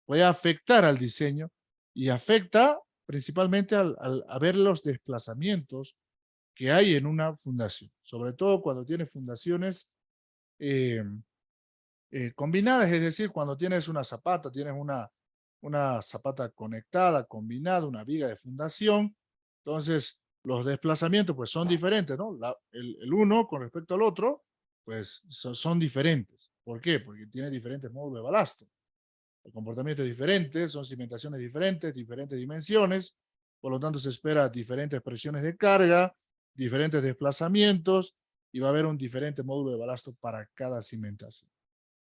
puede afectar al diseño y afecta principalmente a ver los desplazamientos que hay en una fundación, sobre todo cuando tiene fundaciones eh, combinadas, es decir, cuando tienes una zapata, tienes una zapata conectada, combinada, una viga de fundación, entonces los desplazamientos pues son diferentes, ¿no? El uno con respecto al otro, pues son diferentes. ¿Por qué? Porque tiene diferentes módulos de balasto. El comportamiento es diferente, son cimentaciones diferentes, diferentes dimensiones, por lo tanto se espera diferentes presiones de carga, diferentes desplazamientos y va a haber un diferente módulo de balasto para cada cimentación,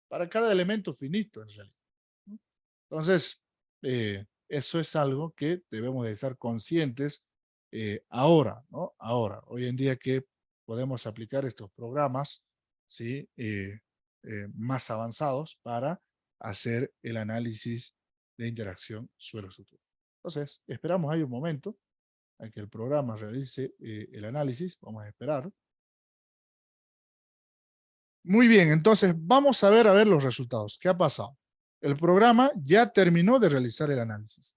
para cada elemento finito en realidad. ¿No? Entonces, eso es algo que debemos de estar conscientes ahora, ¿no? Ahora, hoy en día que podemos aplicar estos programas, ¿sí? Más avanzados para hacer el análisis de interacción suelo-estructura. Entonces, esperamos ahí un momento a que el programa realice el análisis. Vamos a esperar. Muy bien, entonces vamos a ver los resultados. ¿Qué ha pasado? El programa ya terminó de realizar el análisis.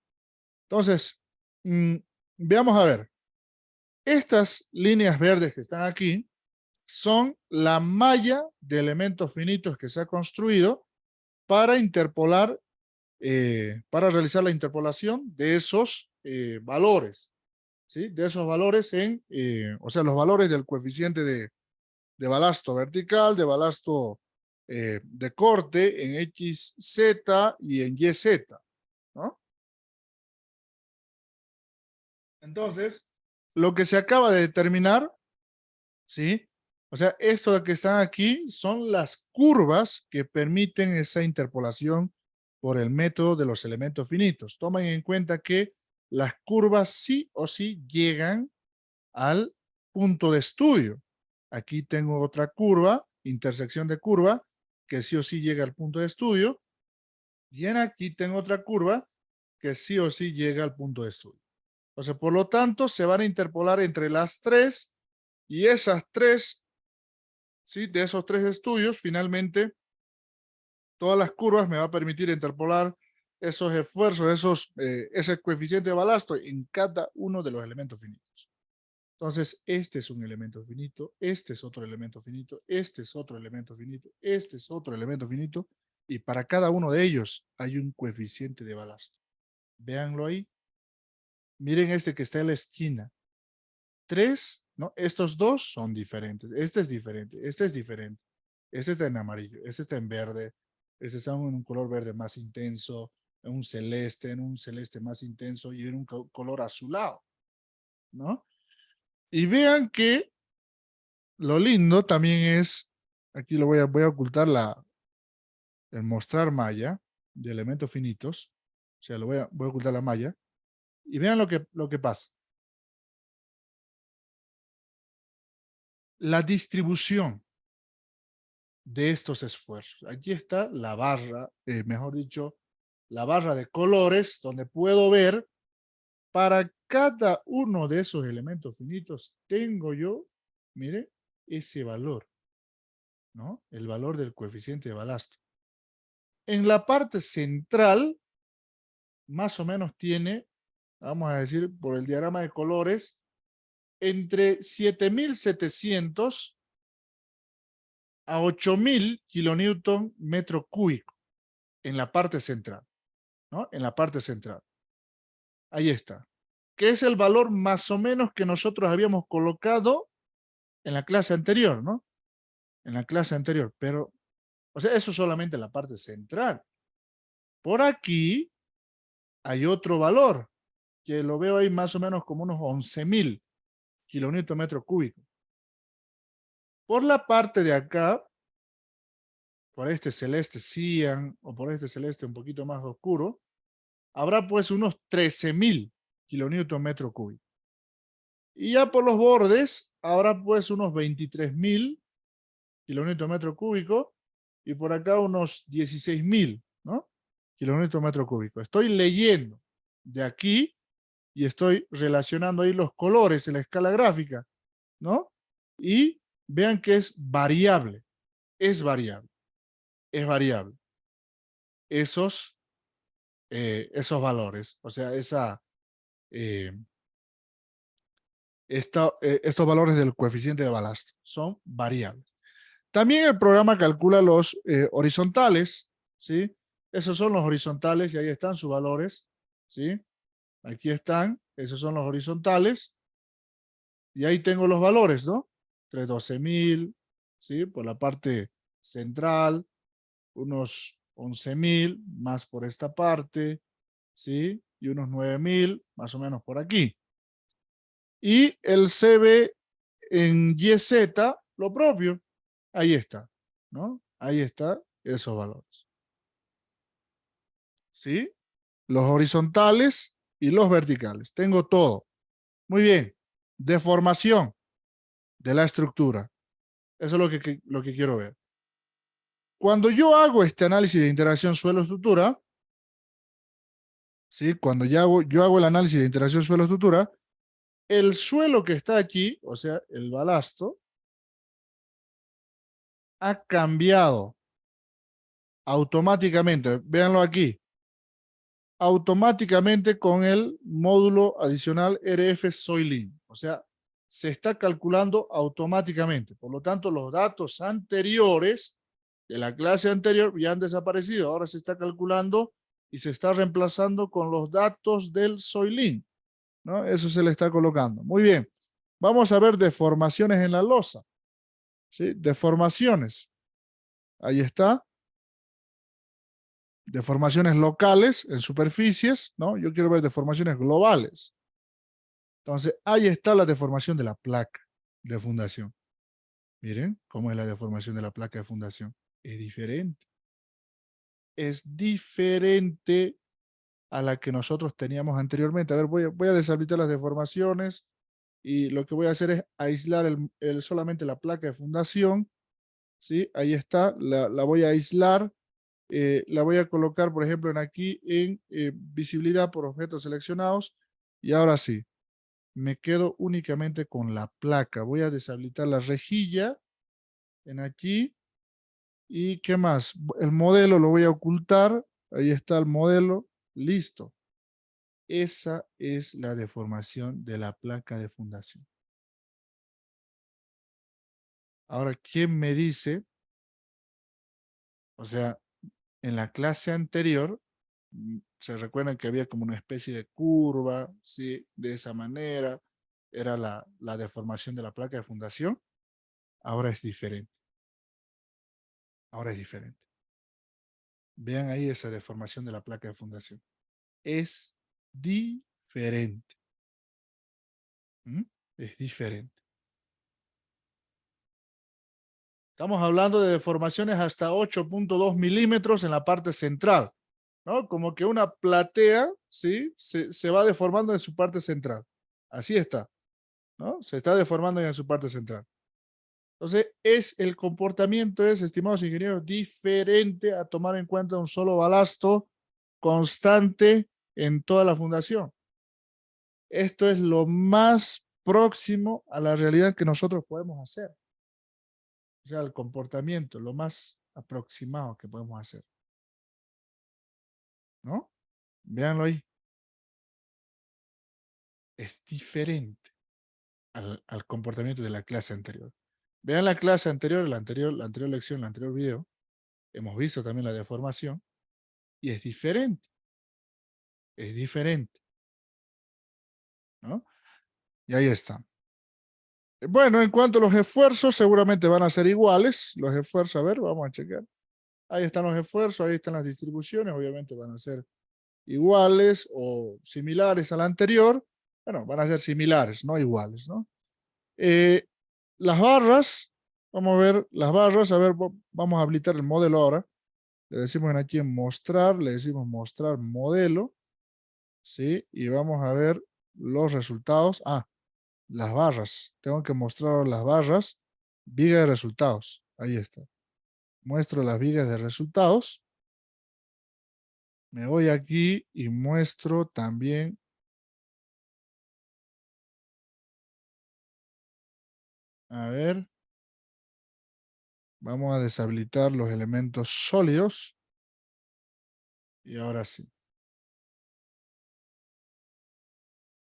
Entonces, veamos a ver. Estas líneas verdes que están aquí son la malla de elementos finitos que se ha construido para interpolar, para realizar la interpolación de esos valores, ¿sí? De esos valores o sea, los valores del coeficiente de balasto vertical, de balasto de corte en XZ y en YZ, ¿no? Entonces, lo que se acaba de determinar, ¿sí? O sea, esto que están aquí son las curvas que permiten esa interpolación por el método de los elementos finitos. Tomen en cuenta que las curvas sí o sí llegan al punto de estudio. Aquí tengo otra curva, intersección de curva, que sí o sí llega al punto de estudio. Y en aquí tengo otra curva que sí o sí llega al punto de estudio. Entonces, por lo tanto, se van a interpolar entre las tres y esas tres, ¿sí? De esos tres estudios, finalmente, todas las curvas me va a permitir interpolar esos esfuerzos, ese coeficiente de balasto en cada uno de los elementos finitos. Entonces, este es un elemento finito, este es otro elemento finito, este es otro elemento finito, este es otro elemento finito, y para cada uno de ellos hay un coeficiente de balasto. Véanlo ahí. Miren este que está en la esquina. 3, ¿no? Estos dos son diferentes. Este es diferente, este es diferente. Este está en amarillo, este está en verde, este está en un color verde más intenso, en un celeste más intenso y en un color azulado, ¿no? Y vean que lo lindo también es, aquí voy a ocultar el mostrar malla de elementos finitos, o sea, voy a ocultar la malla, y vean lo que pasa. La distribución de estos esfuerzos. Aquí está la barra, mejor dicho, la barra de colores, donde puedo ver para cada uno de esos elementos finitos, tengo yo, mire, ese valor, ¿no? El valor del coeficiente de balasto. En la parte central, más o menos tiene, vamos a decir, por el diagrama de colores, entre 7.700 a 8.000 kilonewton metro cúbico en la parte central, ¿no? En la parte central. Ahí está. Que es el valor más o menos que nosotros habíamos colocado en la clase anterior, ¿no? En la clase anterior. Pero, o sea, eso solamente en la parte central. Por aquí hay otro valor, que lo veo ahí más o menos como unos 11.000 kilonewton metro cúbico. Por la parte de acá, por este celeste cian o por este celeste un poquito más oscuro, habrá pues unos 13.000 kilonewton metro cúbico. Y ya por los bordes habrá pues unos 23.000 kilonewton metro cúbico y por acá unos 16.000, ¿no? Kilonewton metro cúbico. Estoy leyendo de aquí y estoy relacionando ahí los colores en la escala gráfica, ¿no? Y vean que es variable, es variable, es variable. Esos valores, o sea, eh, estos valores del coeficiente de balasto son variables. También el programa calcula los horizontales, ¿sí? Esos son los horizontales y ahí están sus valores, ¿sí? Aquí están, esos son los horizontales y ahí tengo los valores, ¿no? 12.000, ¿sí? Por la parte central, unos 11.000 más por esta parte, ¿sí? Y unos 9.000 más o menos por aquí. Y el CB en YZ, lo propio, ahí está, ¿no? Ahí está esos valores. ¿Sí? Los horizontales y los verticales. Tengo todo. Muy bien. Deformación de la estructura. Eso es lo que quiero ver. Cuando yo hago este análisis de interacción suelo-estructura, ¿sí? Cuando yo hago el análisis de interacción suelo-estructura, el suelo que está aquí, o sea, el balasto, ha cambiado automáticamente. Véanlo aquí. Automáticamente con el módulo adicional RF Soilin. O sea, se está calculando automáticamente. Por lo tanto, los datos anteriores de la clase anterior ya han desaparecido. Ahora se está calculando y se está reemplazando con los datos del Soilin, ¿no? Eso se le está colocando. Muy bien. Vamos a ver deformaciones en la losa. ¿Sí? Deformaciones. Ahí está. Deformaciones locales en superficies, ¿no? Yo quiero ver deformaciones globales. Entonces, ahí está la deformación de la placa de fundación. Miren cómo es la deformación de la placa de fundación. Es diferente. Es diferente a la que nosotros teníamos anteriormente. A ver, voy a deshabilitar las deformaciones y lo que voy a hacer es aislar solamente la placa de fundación. ¿Sí? Ahí está, la voy a aislar. La voy a colocar, por ejemplo, aquí en visibilidad por objetos seleccionados. Y ahora sí, me quedo únicamente con la placa. Voy a deshabilitar la rejilla en aquí. ¿Y qué más? El modelo lo voy a ocultar. Ahí está el modelo. Listo. Esa es la deformación de la placa de fundación. Ahora, ¿quién me dice? O sea, en la clase anterior, se recuerdan que había como una especie de curva, ¿sí? De esa manera, era la deformación de la placa de fundación. Ahora es diferente. Ahora es diferente. Vean ahí esa deformación de la placa de fundación. Es diferente. ¿Mm? Es diferente. Estamos hablando de deformaciones hasta 8.2 milímetros en la parte central, ¿no? Como que una platea, ¿sí? Se va deformando en su parte central. Así está, ¿no? Se está deformando en su parte central. Entonces, el comportamiento es, estimados ingenieros, diferente a tomar en cuenta un solo balasto constante en toda la fundación. Esto es lo más próximo a la realidad que nosotros podemos hacer. O sea, el comportamiento, lo más aproximado que podemos hacer. ¿No? Véanlo ahí. Es diferente al comportamiento de la clase anterior. Vean la clase anterior, la anterior lección, el anterior video. Hemos visto también la deformación y es diferente. Es diferente. ¿No? Y ahí está. Bueno, en cuanto a los esfuerzos, seguramente van a ser iguales. Los esfuerzos, a ver, vamos a checar. Ahí están los esfuerzos, ahí están las distribuciones, obviamente van a ser iguales o similares a la anterior. Bueno, van a ser similares, no iguales, ¿no? Las barras, Vamos a ver las barras. A ver, vamos a habilitar el modelo ahora. Le decimos aquí en mostrar, le decimos mostrar modelo. ¿Sí? Y vamos a ver los resultados. Ah, las barras. Tengo que mostrar las barras. Viga de resultados. Ahí está. Muestro las vigas de resultados. Me voy aquí y muestro también. A ver. Vamos a deshabilitar los elementos sólidos. Y ahora sí.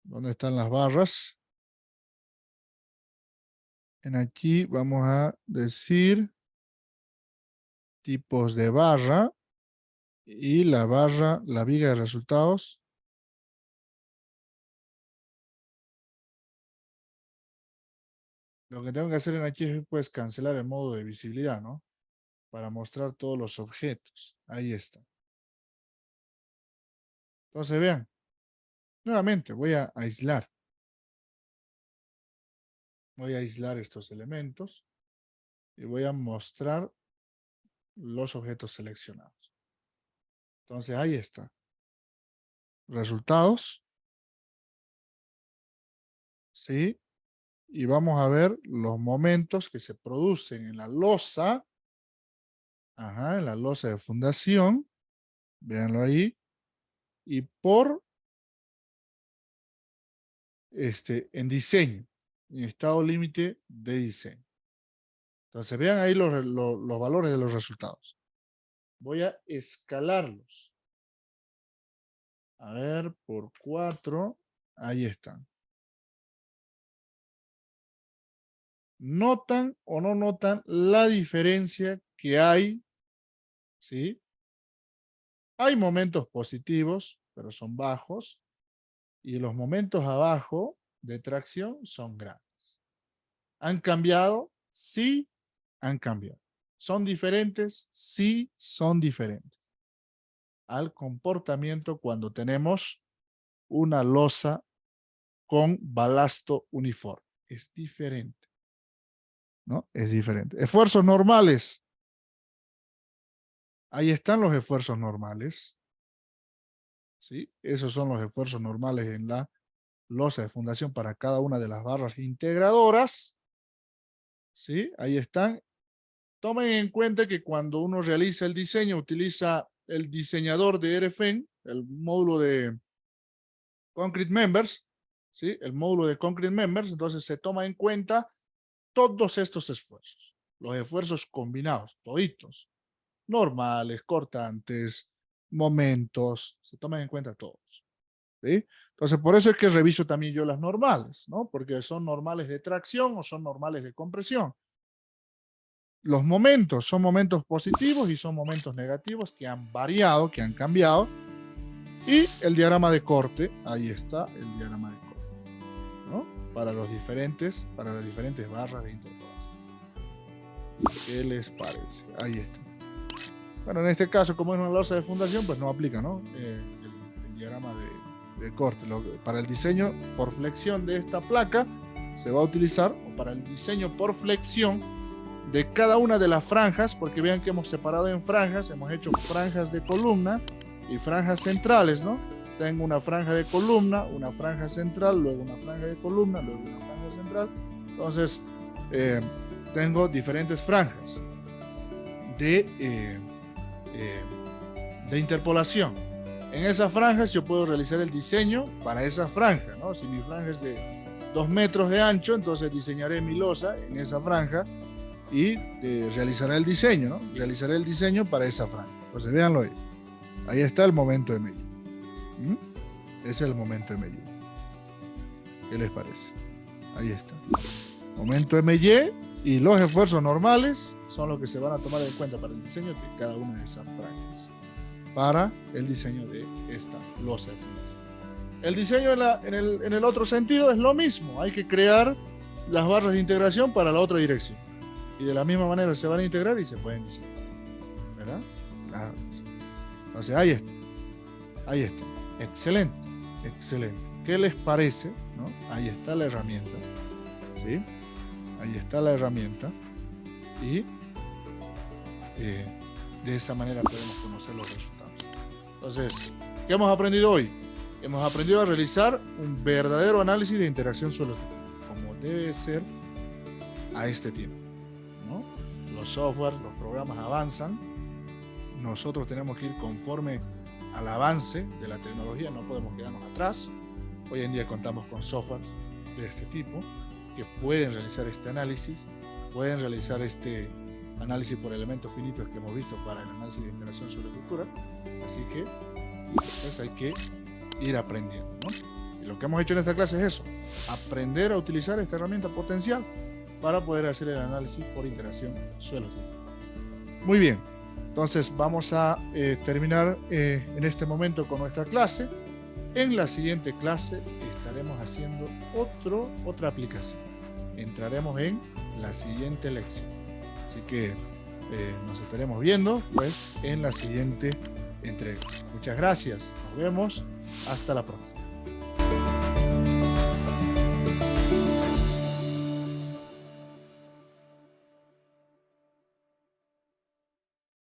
¿Dónde están las barras? En aquí vamos a decir tipos de barra y la barra, la viga de resultados. Lo que tengo que hacer en aquí es pues cancelar el modo de visibilidad, ¿no? Para mostrar todos los objetos. Ahí está. Entonces vean, nuevamente voy a aislar. Voy a aislar estos elementos y voy a mostrar los objetos seleccionados. Entonces ahí está. Resultados. ¿Sí? Y vamos a ver los momentos que se producen en la losa. Ajá, en la losa de fundación. Véanlo ahí. Y por en diseño. En estado límite de diseño. Entonces vean ahí los valores de los resultados. Voy a escalarlos. A ver, por 4. Ahí están. ¿Notan o no notan la diferencia que hay? ¿Sí? Hay momentos positivos, pero son bajos. Y los momentos abajo de tracción son grandes. ¿Han cambiado? Sí, han cambiado. ¿Son diferentes? Sí, son diferentes. Al comportamiento cuando tenemos una losa con balasto uniforme. Es diferente. ¿No? Es diferente. Esfuerzos normales. Ahí están los esfuerzos normales. ¿Sí? Esos son los esfuerzos normales en la losa de fundación para cada una de las barras integradoras. ¿Sí? Ahí están. Tomen en cuenta que cuando uno realiza el diseño, utiliza el diseñador de RFN, el módulo de Concrete Members, ¿sí? El módulo de Concrete Members, entonces se toma en cuenta todos estos esfuerzos, los esfuerzos combinados, toditos, normales, cortantes, momentos, se toman en cuenta todos, ¿sí? Entonces, por eso es que reviso también yo las normales, ¿no? Porque son normales de tracción o son normales de compresión. Los momentos son momentos positivos y son momentos negativos que han variado, que han cambiado. Y el diagrama de corte, ahí está el diagrama de corte, ¿no? Para las diferentes barras de interpolación. ¿Qué les parece? Ahí está. Bueno, en este caso, como es una losa de fundación, pues no aplica, ¿no? El diagrama de corte. Para el diseño por flexión de esta placa, se va a utilizar, o para el diseño por flexión de cada una de las franjas, porque vean que hemos separado en franjas, hemos hecho franjas de columna y franjas centrales, ¿no? Tengo una franja de columna, una franja central, luego una franja de columna, luego una franja central. Entonces, tengo diferentes franjas de interpolación. En esas franjas yo puedo realizar el diseño para esa franja, ¿no? Si mi franja es de 2 metros de ancho, entonces diseñaré mi losa en esa franja y realizaré el diseño, ¿no? Realizaré el diseño para esa franja. Entonces, véanlo ahí. Ahí está el momento de medida. Ese es el momento de medida. ¿Qué les parece? Ahí está. Momento de medida y los esfuerzos normales son los que se van a tomar en cuenta para el diseño de cada una de esas franjas. Para el diseño de esta losa de fundación. El diseño en el otro sentido es lo mismo. Hay que crear las barras de integración para la otra dirección. Y de la misma manera se van a integrar y se pueden diseñar. ¿Verdad? Claro que sí. Entonces ahí está. Ahí está. Excelente. Excelente. ¿Qué les parece? ¿No? Ahí está la herramienta. ¿Sí? Ahí está la herramienta. y de esa manera podemos conocer los resultados. Entonces, ¿qué hemos aprendido hoy? Hemos aprendido a realizar un verdadero análisis de interacción suelo-estructura, como debe ser a este tiempo, ¿no? Los software, los programas avanzan, nosotros tenemos que ir conforme al avance de la tecnología, no podemos quedarnos atrás. Hoy en día contamos con software de este tipo que pueden realizar este análisis, pueden realizar este análisis por elementos finitos que hemos visto para el análisis de interacción suelo-estructura, así que pues, hay que ir aprendiendo, ¿no? Y lo que hemos hecho en esta clase es eso, aprender a utilizar esta herramienta potencial para poder hacer el análisis por interacción suelo-estructura. Muy bien, entonces vamos a terminar en este momento con nuestra clase. En la siguiente clase estaremos haciendo otra aplicación. Entraremos en la siguiente lección. Así que nos estaremos viendo pues en la siguiente entrega. Muchas gracias. Nos vemos. Hasta la próxima.